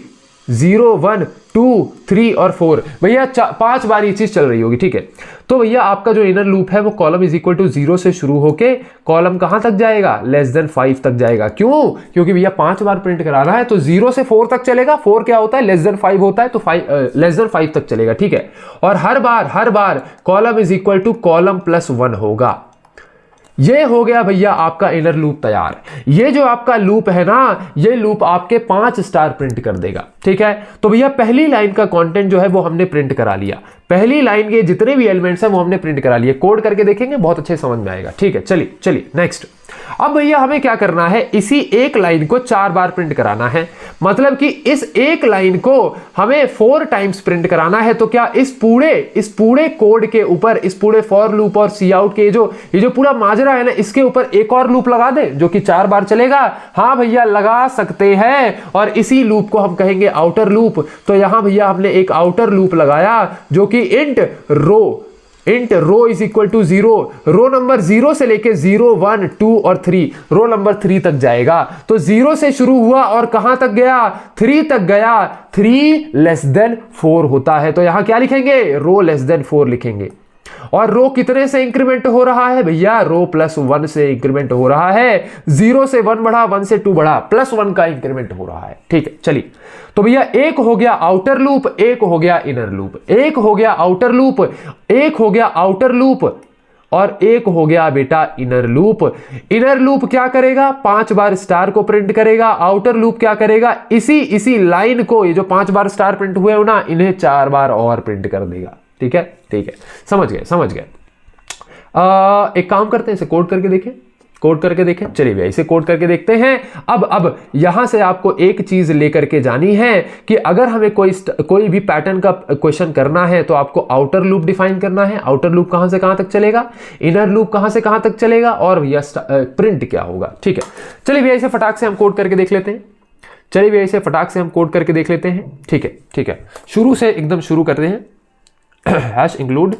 0 1 2 3 और 4, भैया 5 बार ये चीज चल रही होगी, ठीक है। तो भैया आपका जो इनर लूप है वो कॉलम इज इक्वल टू 0 से शुरू होके कॉलम कहां तक जाएगा, <5 तक जाएगा। क्यों, क्योंकि भैया 5 बार प्रिंट कराना है। तो 0 से 4 तक चलेगा, 4 क्या होता है, <5 होता है, तो 5 तक चलेगा, ठीक है। और हर बार column is equal to column +1 होगा। ये हो गया भैया आपका इनर लूप तैयार। ये जो आपका लूप है ना, ये लूप आपके 5 स्टार प्रिंट कर देगा, ठीक है। तो भैया पहली लाइन का कंटेंट जो है वो हमने प्रिंट करा लिया, पहली लाइन के जितने भी एलिमेंट्स हैं वो हमने प्रिंट करा लिए। कोड करके देखेंगे, बहुत अच्छे समझ में आएगा, ठीक है। चलिए नेक्स्ट। अब भैया हमें क्या करना है, इसी एक लाइन को 4 बार प्रिंट कराना है। मतलब कि इस एक लाइन को हमें 4 टाइम्स प्रिंट कराना है। तो क्या इस पूरे कोड के ऊपर, इस पूरे फॉर लूप और सी आउट के ये जो पूरा माजरा है ना, इसके ऊपर एक और लूप लगा दे जो कि 4 बार चलेगा। हाँ भैया लगा सकते हैं, और इसी लूप को हम कहेंगे आउटर लूप। तो यहां भैया हमने एक आउटर लूप लगाया जो कि int row is equal to 0, row number 0 से लेके 0 1 2 और 3, रो नंबर 3 तक जाएगा। तो 0 से शुरू हुआ और कहां तक गया, 3 तक गया। 3 < 4 होता है, तो यहां क्या लिखेंगे, रो <4 लिखेंगे। और रो कितने से इंक्रीमेंट हो रहा है भैया, रो +1 से इंक्रीमेंट हो रहा है। 0 से 1 बढ़ा, 1 से 2 बढ़ा, +1 का इंक्रीमेंट हो रहा है, ठीक है। चलिए, तो भैया एक हो गया आउटर लूप, एक हो गया इनर लूप, एक हो गया आउटर लूप, एक हो गया आउटर लूप, और एक हो गया बेटा इनर लूप। इनर लूप क्या करेगा, 5 बार स्टार को प्रिंट करेगा। आउटर लूप क्या करेगा, इसी लाइन को, ये जो 5 बार स्टार प्रिंट हुए हो ना, इन्हें 4 बार और प्रिंट कर देगा, ठीक है। समझ गए। एक काम करते हैं, इसे कोड करके देखें, चलिए भैया इसे कोड करके देखते हैं। अब यहां से आपको एक चीज लेकर के जानी है कि अगर हमें कोई भी पैटर्न का क्वेश्चन करना है तो आपको आउटर लूप डिफाइन करना है। आउटर लूप कहां से कहां तक चलेगा, इनर लूप कहां से कहां तक चलेगा, और भैया प्रिंट क्या होगा, ठीक है। चलिए भैया इसे फटाक से हम कोड करके देख लेते हैं, ठीक है। शुरू से एकदम शुरू करते हैं। Hash include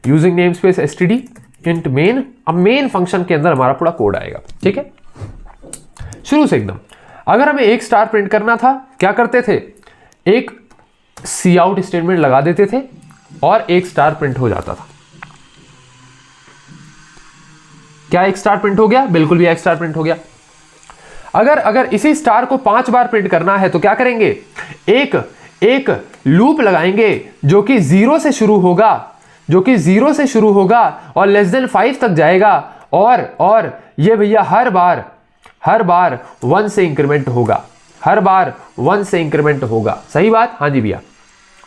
using name space std int main. अब मेन फंक्शन के अंदर हमारा पूरा कोड आएगा, ठीक है। शुरू से एकदम, अगर हमें एक स्टार प्रिंट करना था, क्या करते थे, एक सी आउट स्टेटमेंट लगा देते थे और एक स्टार प्रिंट हो जाता था। क्या एक स्टार प्रिंट हो गया? बिल्कुल भी एक स्टार प्रिंट हो गया। अगर इसी स्टार को 5 बार प्रिंट करना है तो क्या करेंगे? एक लूप लगाएंगे जो कि 0 से शुरू होगा और लेस देन 5 तक जाएगा और ये भैया हर बार 1 से इंक्रीमेंट होगा, हर बार 1 से इंक्रीमेंट होगा। सही बात? हाँ जी भैया।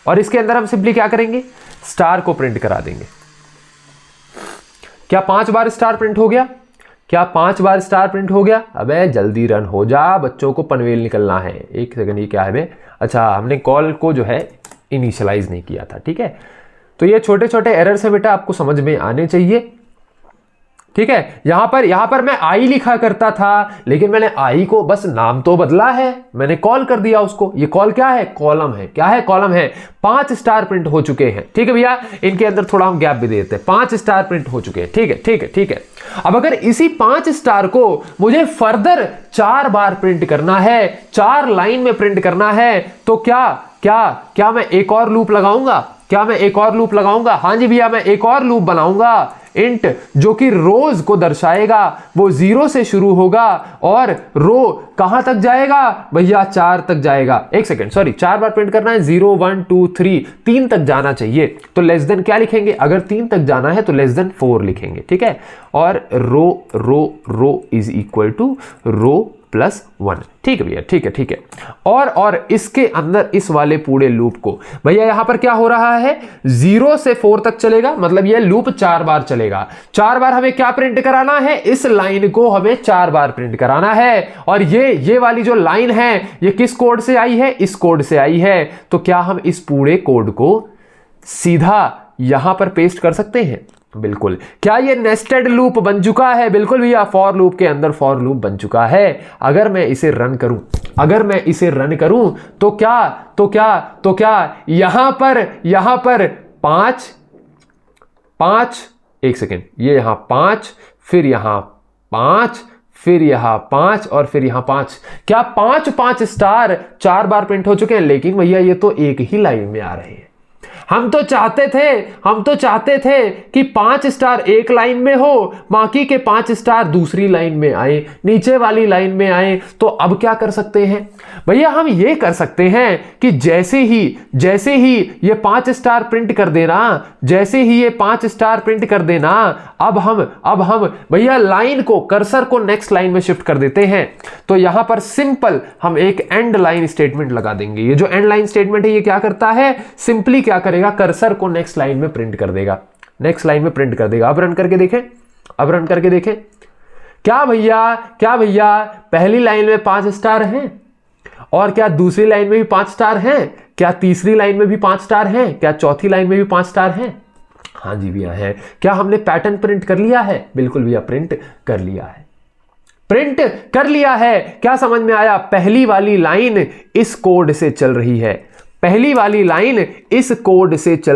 और इसके अंदर हम सिंपली क्या करेंगे? स्टार को प्रिंट करा देंगे। क्या 5 बार स्टार प्रिंट हो गया? क्या 5 बार स्टार प्रिंट हो गया? अबे जल्दी रन हो जा, बच्चों को पनवेल निकलना है। एक सेकंड, ये क्या है? अच्छा, हमने कॉल को जो है इनिशियलाइज नहीं किया था। ठीक है, तो ये छोटे छोटे एरर्स है बेटा, आपको समझ में आने चाहिए। ठीक है, यहां पर मैं आई लिखा करता था, लेकिन मैंने आई को बस नाम तो बदला है, मैंने कॉल कर दिया उसको। ये कॉल क्या है? कॉलम है। क्या है? कॉलम है। 5 स्टार प्रिंट हो चुके हैं। ठीक है भैया, इनके अंदर थोड़ा हम गैप भी देते हैं। 5 स्टार प्रिंट हो चुके हैं। ठीक है। अब अगर इसी 5 स्टार को मुझे फर्दर 4 बार प्रिंट करना है, 4 लाइन में प्रिंट करना है, तो क्या मैं एक और लूप लगाऊंगा? हाँ जी भैया, मैं एक और लूप बनाऊंगा। इंट जो कि रोज को दर्शाएगा, वो 0 से शुरू होगा और रो कहां तक जाएगा भैया? 4 तक जाएगा। एक सेकेंड, सॉरी, 4 बार प्रिंट करना है। 0 1 2 3 तक जाना चाहिए, तो लेस देन क्या लिखेंगे? अगर 3 तक जाना है तो लेस देन 4 लिखेंगे। ठीक है, और रो इज इक्वल टू रो +1। ठीक है भैया, ठीक है। और इसके अंदर इस वाले पूरे लूप को भैया यहां पर क्या हो रहा है? 0 से 4 तक चलेगा, मतलब ये लूप 4 बार चलेगा। 4 बार हमें क्या प्रिंट कराना है? इस लाइन को हमें 4 बार प्रिंट कराना है। और ये वाली जो लाइन है, ये किस कोड से आई है? इस कोड से आई है। तो क्या हम इस पूरे कोड को सीधा यहां पर पेस्ट कर सकते हैं? बिल्कुल। क्या ये नेस्टेड लूप बन चुका है? बिल्कुल भैया, फॉर लूप के अंदर फॉर लूप बन चुका है। अगर मैं इसे रन करूं तो क्या यहां पर 5 एक सेकेंड, ये यहां 5, फिर यहां 5, फिर यहां 5 और फिर यहां 5। क्या 5 स्टार 4 बार प्रिंट हो चुके हैं? लेकिन भैया ये तो एक ही लाइन में आ रहे हैं। हम तो चाहते थे कि 5 स्टार एक लाइन में हो, बाकी के 5 स्टार दूसरी लाइन में आए, नीचे वाली लाइन में आए। तो अब क्या कर सकते हैं भैया? हम ये कर सकते हैं कि जैसे ही ये 5 स्टार प्रिंट कर देना, अब हम भैया लाइन को, कर्सर को नेक्स्ट लाइन में शिफ्ट कर देते हैं। तो यहां पर सिंपल हम एक एंड लाइन स्टेटमेंट लगा देंगे। ये जो एंड लाइन स्टेटमेंट है, ये क्या करता है? सिंपली क्या करेगा? कर्सर को नेक्स्ट लाइन में प्रिंट कर देगा। अब रन करके देखें। क्या भैया पहली लाइन में 5 स्टार हैं? और क्या दूसरी लाइन में भी 5 स्टार हैं? क्या तीसरी लाइन में भी 5 स्टार हैं? क्या चौथी लाइन में भी 5 स्टार हैं? हाँ जी भैया है। क्या हमने पैटर्न प्रिंट कर लिया है? बिल्कुल भैया, प्रिंट कर लिया है। क्या समझ में आया? पहली वाली लाइन इस कोड से चल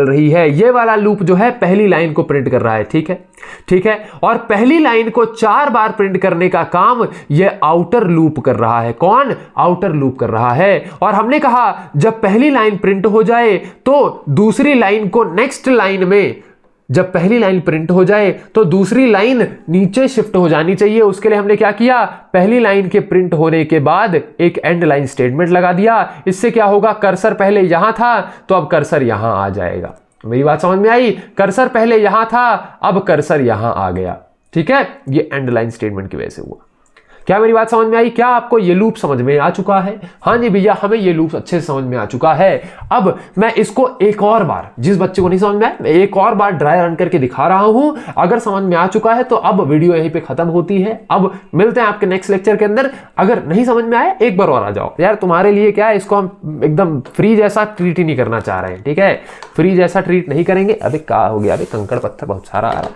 रही है। ये वाला लूप जो है पहली लाइन को प्रिंट कर रहा है। ठीक है। और पहली लाइन को 4 बार प्रिंट करने का काम ये आउटर लूप कर रहा है। कौन? आउटर लूप कर रहा है। और हमने कहा जब पहली लाइन प्रिंट हो जाए तो दूसरी लाइन को नेक्स्ट लाइन में, जब पहली लाइन प्रिंट हो जाए तो दूसरी लाइन नीचे शिफ्ट हो जानी चाहिए। उसके लिए हमने क्या किया? पहली लाइन के प्रिंट होने के बाद एक एंड लाइन स्टेटमेंट लगा दिया। इससे क्या होगा? कर्सर पहले यहां था तो अब कर्सर यहां आ जाएगा। मेरी बात समझ में आई? कर्सर पहले यहां था, अब कर्सर यहां आ गया। ठीक है, ये एंड लाइन स्टेटमेंट की वजह से हुआ। क्या मेरी बात समझ में आई? क्या आपको ये लूप समझ में आ चुका है? हाँ जी भैया, हमें ये लूप अच्छे से समझ में आ चुका है। अब मैं इसको एक और बार, जिस बच्चे को नहीं समझ में आया, मैं एक और बार ड्राई रन करके दिखा रहा हूं। अगर समझ में आ चुका है तो अब वीडियो यहीं पे खत्म होती है। अब मिलते हैं आपके नेक्स्ट लेक्चर के अंदर। अगर नहीं समझ में आया, एक बार और आ जाओ यार, तुम्हारे लिए क्या है, इसको हम एकदम फ्री जैसा ट्रीट ही नहीं करना चाह रहे हैं। ठीक है, फ्री जैसा ट्रीट नहीं करेंगे। अबे क्या हो गया? अबे कंकड़ पत्थर बहुत सारा आ रहा।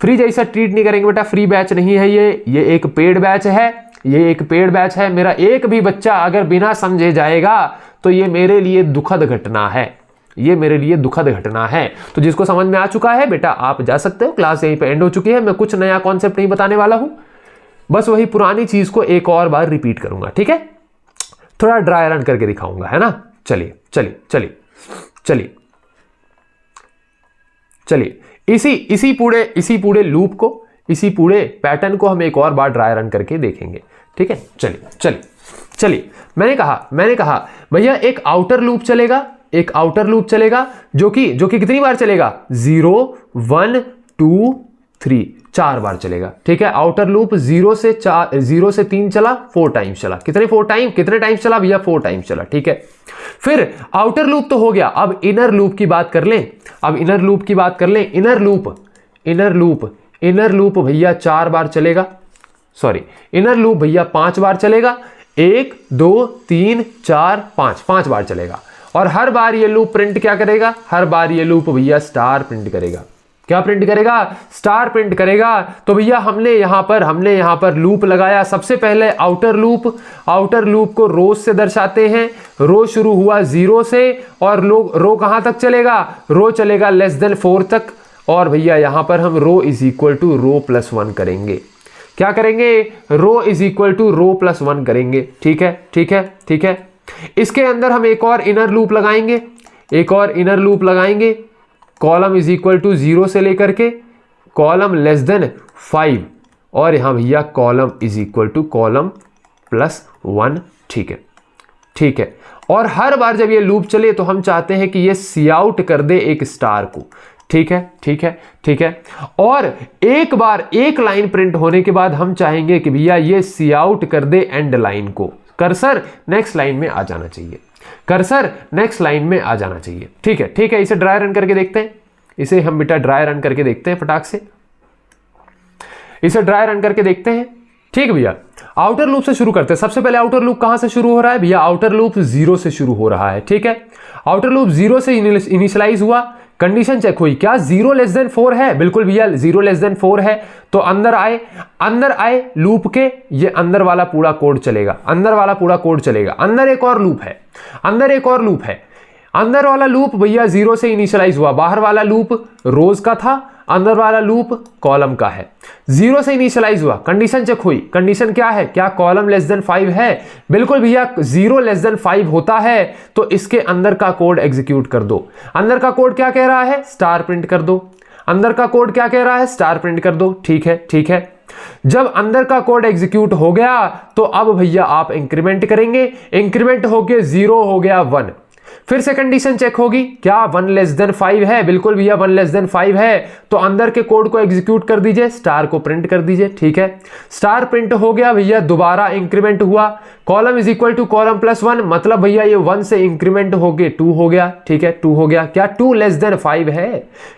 फ्री जैसा ट्रीट नहीं करेंगे बेटा। फ्री बैच नहीं है ये एक पेड बैच है। मेरा एक भी बच्चा अगर बिना समझे जाएगा तो ये मेरे लिए दुखद घटना है। तो जिसको समझ में आ चुका है बेटा, आप जा सकते हो। क्लास यहीं पे एंड हो चुकी है। मैं कुछ नया कॉन्सेप्ट नहीं बताने वाला हूं, बस वही पुरानी चीज को एक और बार रिपीट करूंगा। ठीक है, थोड़ा ड्राई रन करके दिखाऊंगा, है ना। चलिए चलिए इसी पूरे लूप को, इसी पूरे पैटर्न को हम एक और बार ड्राई रन करके देखेंगे। ठीक है, चलिए मैंने कहा भैया एक आउटर लूप चलेगा, जो कि कितनी बार चलेगा, 0 1 2 3 4 बार चलेगा। ठीक है, आउटर लूप 0 से 3 चला, 4 टाइम्स चला। कितने टाइम्स चला भैया, 4 टाइम्स चला। ठीक है, फिर आउटर लूप तो हो गया, अब इनर लूप की बात कर लें। इनर लूप भैया 4 बार चलेगा, सॉरी इनर लूप भैया 5 बार चलेगा। 1 2 3 4 5 बार चलेगा। और हर बार ये लूप प्रिंट क्या करेगा, हर बार ये लूप भैया स्टार प्रिंट करेगा। क्या प्रिंट करेगा, स्टार प्रिंट करेगा। तो भैया हमने यहां पर लूप लगाया। सबसे पहले आउटर लूप को रोज से दर्शाते हैं। रो शुरू हुआ 0 से और रो कहां तक चलेगा, रो चलेगा लेस देन 4 तक। और भैया यहां पर हम row is equal to row plus 1 करेंगे। क्या करेंगे, row is equal to row plus 1 करेंगे। ठीक है। इसके अंदर हम एक और इनर लूप लगाएंगे, कॉलम इज इक्वल टू 0 से लेकर के कॉलम लेस देन 5, और यहां भैया column is equal to column plus 1। ठीक है। और हर बार जब ये लूप चले तो हम चाहते हैं कि ये सी आउट कर दे एक स्टार को। ठीक है। और एक बार एक लाइन प्रिंट होने के बाद हम चाहेंगे कि भैया ये सी आउट कर दे एंड लाइन को। कर्सर नेक्स्ट लाइन में आ जाना चाहिए। ठीक है। इसे ड्राई रन करके देखते हैं। इसे हम बेटा ड्राई रन करके देखते हैं फटाक से। इसे ड्राई रन करके देखते हैं। ठीक भैया, आउटर लूप से शुरू करते हैं। सबसे पहले आउटर लूप कहां से शुरू हो रहा है भैया, आउटर लूप 0 से शुरू हो रहा है। ठीक है, आउटर लूप 0 से इनिशियलाइज हुआ। कंडीशन चेक हुई, क्या 0 लेस देन 4 है, बिल्कुल भैया 0 लेस देन 4 है। तो अंदर आए लूप के, ये अंदर वाला पूरा कोड चलेगा। अंदर एक और लूप है। अंदर वाला लूप भैया 0 से इनिशियलाइज हुआ। बाहर वाला लूप रोज का था, अंदर वाला लूप कॉलम का है। 0 से इनिशियलाइज हुआ, कंडीशन चेक हुई। कंडीशन क्या है, क्या कॉलम लेस देन 5 है, बिल्कुल भैया 0 लेस देन 5 होता है। तो इसके अंदर का कोड एग्जीक्यूट कर दो। अंदर का कोड क्या कह रहा है, स्टार प्रिंट कर दो। अंदर का कोड क्या कह रहा है, स्टार प्रिंट कर दो। ठीक है। जब अंदर का कोड एग्जीक्यूट हो गया तो अब भैया आप इंक्रीमेंट करेंगे। इंक्रीमेंट होके 0 हो गया 1। फिर से कंडीशन चेक होगी, क्या 1 लेस देन 5 है, बिल्कुल भैया 1 लेस देन 5 है। तो अंदर के कोड को एग्जीक्यूट कर दीजिए, स्टार को प्रिंट कर दीजिए। ठीक है, स्टार प्रिंट हो गया भैया, दोबारा इंक्रीमेंट हुआ। Column is equal to column plus 1, मतलब भैया ये 1 से इंक्रीमेंट होके 2 हो गया। ठीक है, 2 हो गया। क्या 2 लेस देन 5 है,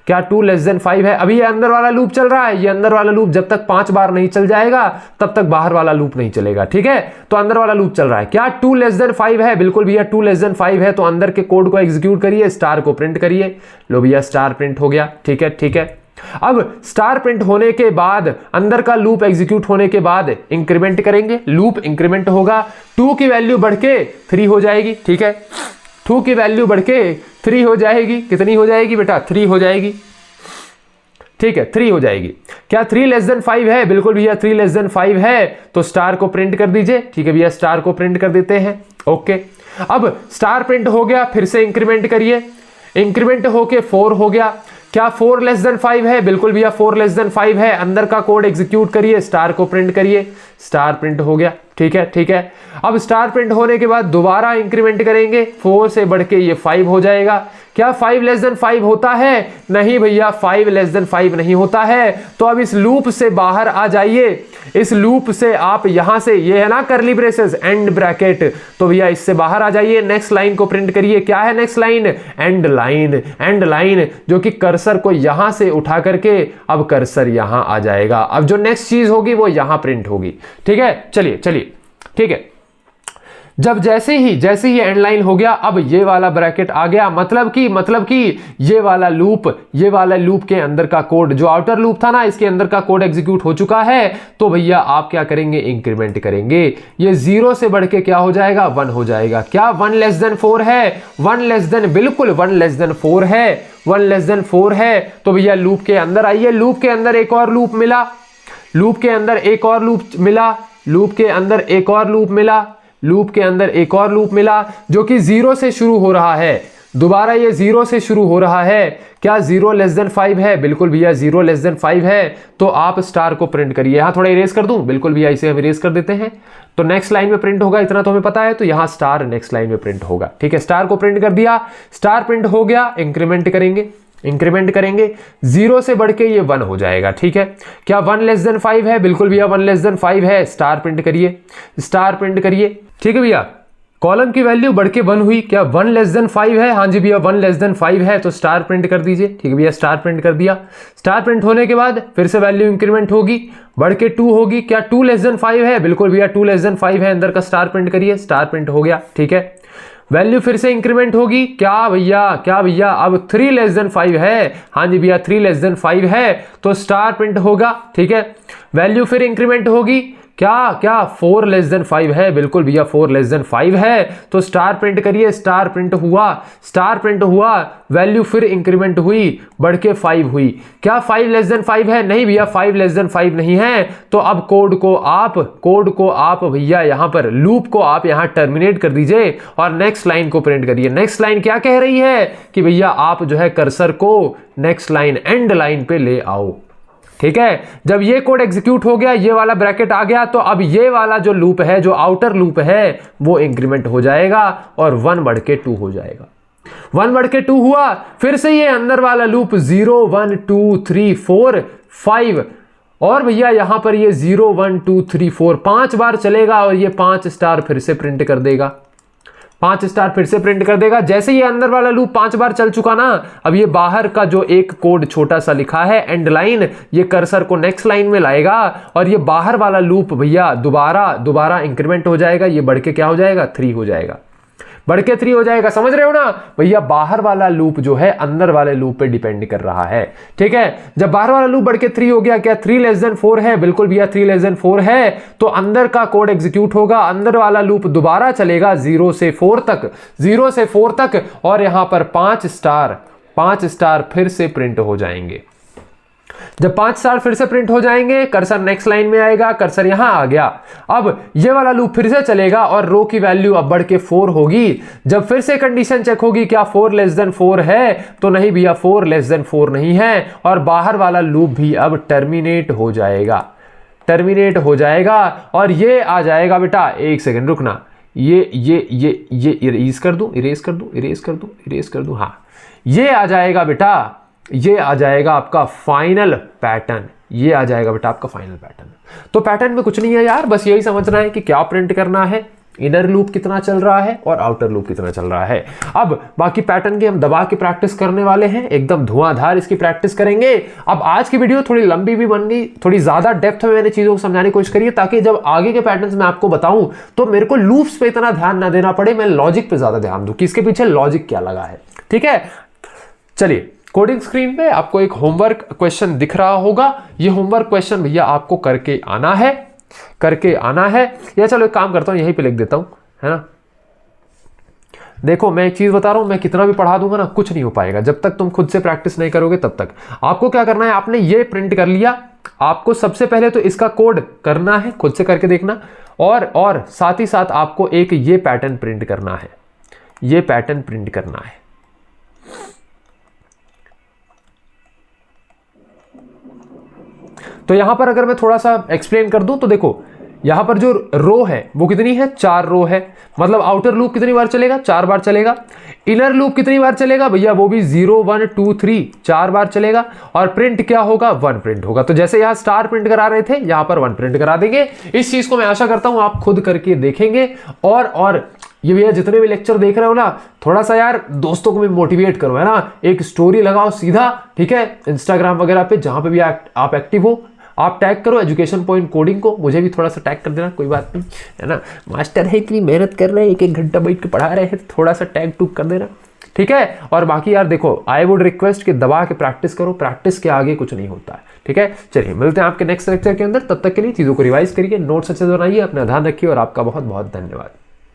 क्या 2 लेस देन 5 है। अभी ये अंदर वाला लूप चल रहा है। ये अंदर वाला लूप जब तक 5 बार नहीं चल जाएगा तब तक बाहर वाला लूप नहीं चलेगा। ठीक है, तो अंदर वाला लूप चल रहा है। क्या 2 लेस देन 5 है, बिल्कुल भैया 2 लेस देन 5 है। तो अंदर के कोड को एग्जीक्यूट करिए, स्टार को प्रिंट करिए। लो भैया स्टार प्रिंट हो गया। ठीक है। अब स्टार प्रिंट होने के बाद, अंदर का लूप एग्जीक्यूट होने के बाद इंक्रीमेंट करेंगे। लूप इंक्रीमेंट होगा, 2 की वैल्यू बढ़ के 3 हो जाएगी। ठीक है, 2 की वैल्यू बढ़ के 3 हो जाएगी। कितनी हो जाएगी बेटा, 3 हो जाएगी। ठीक है, 3 हो जाएगी। क्या 3 लेस देन 5 है, बिल्कुल भैया 3 लेस देन 5 है। तो स्टार को प्रिंट कर दीजिए। ठीक है भैया, स्टार को प्रिंट कर देते हैं। ओके, अब स्टार प्रिंट हो गया, फिर से इंक्रीमेंट करिए। इंक्रीमेंट होके 4 हो गया। क्या 4 लेस देन 5 है, बिल्कुल भैया 4 लेस देन 5 है। अंदर का कोड एग्जीक्यूट करिए, स्टार को प्रिंट करिए। स्टार प्रिंट हो गया। ठीक है। अब स्टार प्रिंट होने के बाद दोबारा इंक्रीमेंट करेंगे, 4 से बढ़ के ये 5 हो जाएगा। क्या 5 लेस देन 5 होता है, नहीं भैया 5 लेस देन 5 नहीं होता है। तो अब इस लूप से बाहर आ जाइए। इस लूप से आप यहां से, ये है ना करली ब्रेसेस एंड ब्रैकेट, तो भैया इससे बाहर आ जाइए। नेक्स्ट लाइन को प्रिंट करिए। क्या है नेक्स्ट लाइन, एंड लाइन, जो कि कर्सर को यहां से उठा करके अब कर्सर यहां आ जाएगा। अब जो नेक्स्ट चीज होगी वो यहां प्रिंट होगी। ठीक है, चलिए ठीक है। जब जैसे ही एंड लाइन हो गया, अब ये वाला ब्रैकेट आ गया। मतलब कि ये वाला लूप के अंदर का कोड, जो आउटर लूप था ना, इसके अंदर का कोड एग्जीक्यूट हो चुका है। तो भैया आप क्या करेंगे, इंक्रीमेंट करेंगे। ये 0 से बढ़ के क्या हो जाएगा, 1 हो जाएगा। क्या 1 लेस देन 4 है, 1 लेस देन, बिल्कुल 1 लेस देन 4 है। 1 लेस देन 4 है। तो भैया लूप के अंदर आइए। लूप के अंदर एक और लूप मिला। लूप के अंदर एक और लूप मिला। लूप के अंदर एक और लूप मिला। लूप के अंदर एक और लूप मिला, जो कि 0 से शुरू हो रहा है। दोबारा ये 0 से शुरू हो रहा है, क्या 0 लेस देन 5 है? बिल्कुल भैया 0 लेस देन 5 है, तो आप स्टार को प्रिंट करिए। यहां थोड़ा इरेज कर दूं, बिल्कुल भैया इसे हम इरेज कर देते हैं, तो नेक्स्ट लाइन में प्रिंट होगा, इतना तो हमें पता है, तो यहां स्टार नेक्स्ट लाइन में प्रिंट होगा। ठीक है, स्टार को प्रिंट कर दिया, स्टार प्रिंट हो गया, इंक्रीमेंट करेंगे, इंक्रीमेंट करेंगे, 0 से बढ़ के ये 1 हो जाएगा। ठीक है, क्या 1 लेस देन 5 है? बिल्कुल भैया 1 लेस देन 5 है, स्टार प्रिंट करिए, स्टार प्रिंट करिए। ठीक है भैया, कॉलम की वैल्यू बढ़ के 1 हुई, क्या 1 लेस देन 5 है? हाँ जी भैया 1 लेस देन 5 है, तो स्टार प्रिंट कर दीजिए। ठीक है भैया, स्टार प्रिंट कर दिया, स्टार प्रिंट होने के बाद फिर से वैल्यू इंक्रीमेंट होगी, बढ़ के 2 होगी, क्या 2 लेस देन 5 है? बिल्कुल भैया 2 लेस देन 5 है, अंदर का स्टार प्रिंट करिए, स्टार प्रिंट हो गया। ठीक है, वैल्यू फिर से इंक्रीमेंट होगी, क्या भैया अब 3 लेस देन 5 है? हाँ जी भैया 3 लेस देन 5 है, तो स्टार प्रिंट होगा। ठीक है, वैल्यू फिर इंक्रीमेंट होगी, क्या 4 लेस देन 5 है? बिल्कुल भैया 4 लेस देन 5 है, तो स्टार प्रिंट करिए, स्टार प्रिंट हुआ, स्टार प्रिंट हुआ, वैल्यू फिर इंक्रीमेंट हुई, बढ़ के 5 हुई, क्या 5 लेस देन 5 है? नहीं भैया 5 लेस देन 5 नहीं है, तो अब कोड को आप भैया यहां पर लूप को आप यहां टर्मिनेट कर दीजिए और नेक्स्ट लाइन को प्रिंट करिए। नेक्स्ट लाइन क्या कह रही है कि भैया आप जो है कर्सर को नेक्स्ट लाइन एंड लाइन पे ले आओ। ठीक है, जब ये कोड एग्जीक्यूट हो गया, ये वाला ब्रैकेट आ गया, तो अब ये वाला जो लूप है, जो आउटर लूप है, वो इंक्रीमेंट हो जाएगा और 1 बढ़ के 2 हो जाएगा। 1 बढ़ के 2 हुआ, फिर से ये अंदर वाला लूप 0 1 2 3 4 5 और भैया यहां पर ये 0 1 2 3 4 5 बार चलेगा और ये 5 स्टार फिर से प्रिंट कर देगा, 5 स्टार फिर से प्रिंट कर देगा। जैसे ये अंदर वाला लूप 5 बार चल चुका ना, अब ये बाहर का जो एक कोड छोटा सा लिखा है एंड लाइन, ये कर्सर को नेक्स्ट लाइन में लाएगा और ये बाहर वाला लूप भैया दोबारा इंक्रीमेंट हो जाएगा, ये बढ़ के क्या हो जाएगा? 3 हो जाएगा, बढ़ के 3 हो जाएगा। समझ रहे हो ना भैया, बाहर वाला लूप जो है अंदर वाले लूप पे डिपेंड कर रहा है। ठीक है, जब बाहर वाला लूप बढ़ के 3 हो गया, क्या 3 लेस देन 4 है? बिल्कुल भैया 3 लेस देन 4 है, तो अंदर का कोड एग्जीक्यूट होगा, अंदर वाला लूप दोबारा चलेगा 0 से 4 तक और यहां पर 5 स्टार फिर से प्रिंट हो जाएंगे। जब 5 स्टार फिर से प्रिंट हो जाएंगे, कर्सर नेक्स्ट लाइन में आएगा, कर्सर यहां आ गया, अब ये वाला लूप फिर से चलेगा और रो की वैल्यू अब बढ़ के 4 होगी। जब फिर से कंडीशन चेक होगी, क्या 4 लेस देन 4 है? तो नहीं भैया 4 लेस देन 4 नहीं है, और बाहर वाला लूप भी अब टर्मिनेट हो जाएगा, और ये आ जाएगा बेटा, एक सेकेंड रुकना, ये इरेज कर दूं, हाँ, ये आ जाएगा बेटा, ये आ जाएगा आपका फाइनल पैटर्न, ये आ जाएगा बेटा आपका फाइनल पैटर्न। तो पैटर्न में कुछ नहीं है यार, बस यही समझना है कि क्या प्रिंट करना है, इनर लूप कितना चल रहा है और आउटर लूप कितना चल रहा है। अब बाकी पैटर्न की हम दबा के प्रैक्टिस करने वाले हैं, एकदम धुआंधार इसकी प्रैक्टिस करेंगे। अब आज की वीडियो थोड़ी लंबी भी बन गई, थोड़ी ज्यादा डेप्थ में मैंने चीजों को समझाने की कोशिश करी है, ताकि जब आगे के पैटर्न्स मैं आपको बताऊं तो मेरे को लूप्स पे इतना ध्यान ना देना पड़े, मैं लॉजिक पे ज्यादा ध्यान दूं कि इसके पीछे लॉजिक क्या लगा है। ठीक है, चलिए कोडिंग स्क्रीन पे आपको एक होमवर्क क्वेश्चन दिख रहा होगा, ये होमवर्क क्वेश्चन भैया आपको करके आना है, या चलो एक काम करता हूं, यहीं पे लिख देता हूं, है ना। देखो मैं एक चीज बता रहा हूं, मैं कितना भी पढ़ा दूंगा ना, कुछ नहीं हो पाएगा जब तक तुम खुद से प्रैक्टिस नहीं करोगे। तब तक आपको क्या करना है, आपने ये प्रिंट कर लिया, आपको सबसे पहले तो इसका कोड करना है, खुद से करके देखना, और साथ ही साथ आपको एक ये पैटर्न प्रिंट करना है, ये पैटर्न प्रिंट करना है। तो यहां पर अगर मैं थोड़ा सा एक्सप्लेन कर दूं तो देखो, यहां पर जो रो है वो कितनी है, 4 रो है, मतलब आउटर लूप कितनी बार चलेगा, 4 बार चलेगा। इनर लूप कितनी बार चलेगा भैया, वो भी 0 1 2 3 4 बार चलेगा, और प्रिंट क्या होगा, 1 प्रिंट होगा। तो जैसे यहां स्टार प्रिंट करा रहे थे, यहां पर 1 प्रिंट करा देंगे। इस चीज को मैं आशा करता हूं आप खुद करके देखेंगे, और ये भैया जितने भी लेक्चर देख रहे हो ना, थोड़ा सा यार दोस्तों को भी मोटिवेट करो, है ना, एक स्टोरी लगाओ सीधा, ठीक है, इंस्टाग्राम वगैरह पे जहां पे भी आप एक्टिव हो, आप टैग करो एजुकेशन पॉइंट कोडिंग को, मुझे भी थोड़ा सा टैग कर देना, कोई बात नहीं, है ना, मास्टर है इतनी मेहनत कर रहे हैं, एक घंटा बैठ के पढ़ा रहे हैं, थोड़ा सा टैग टूक कर देना, ठीक है। और बाकी यार देखो, आई वुड रिक्वेस्ट कि दबा के प्रैक्टिस करो, प्रैक्टिस के आगे कुछ नहीं होता है, ठीक है। चलिए मिलते हैं आपके नेक्स्ट लेक्चर के अंदर, तब तक के लिए चीजों को रिवाइज करिए, नोट्स अच्छे से बनाइए, अपना ध्यान रखिए और आपका बहुत बहुत धन्यवाद।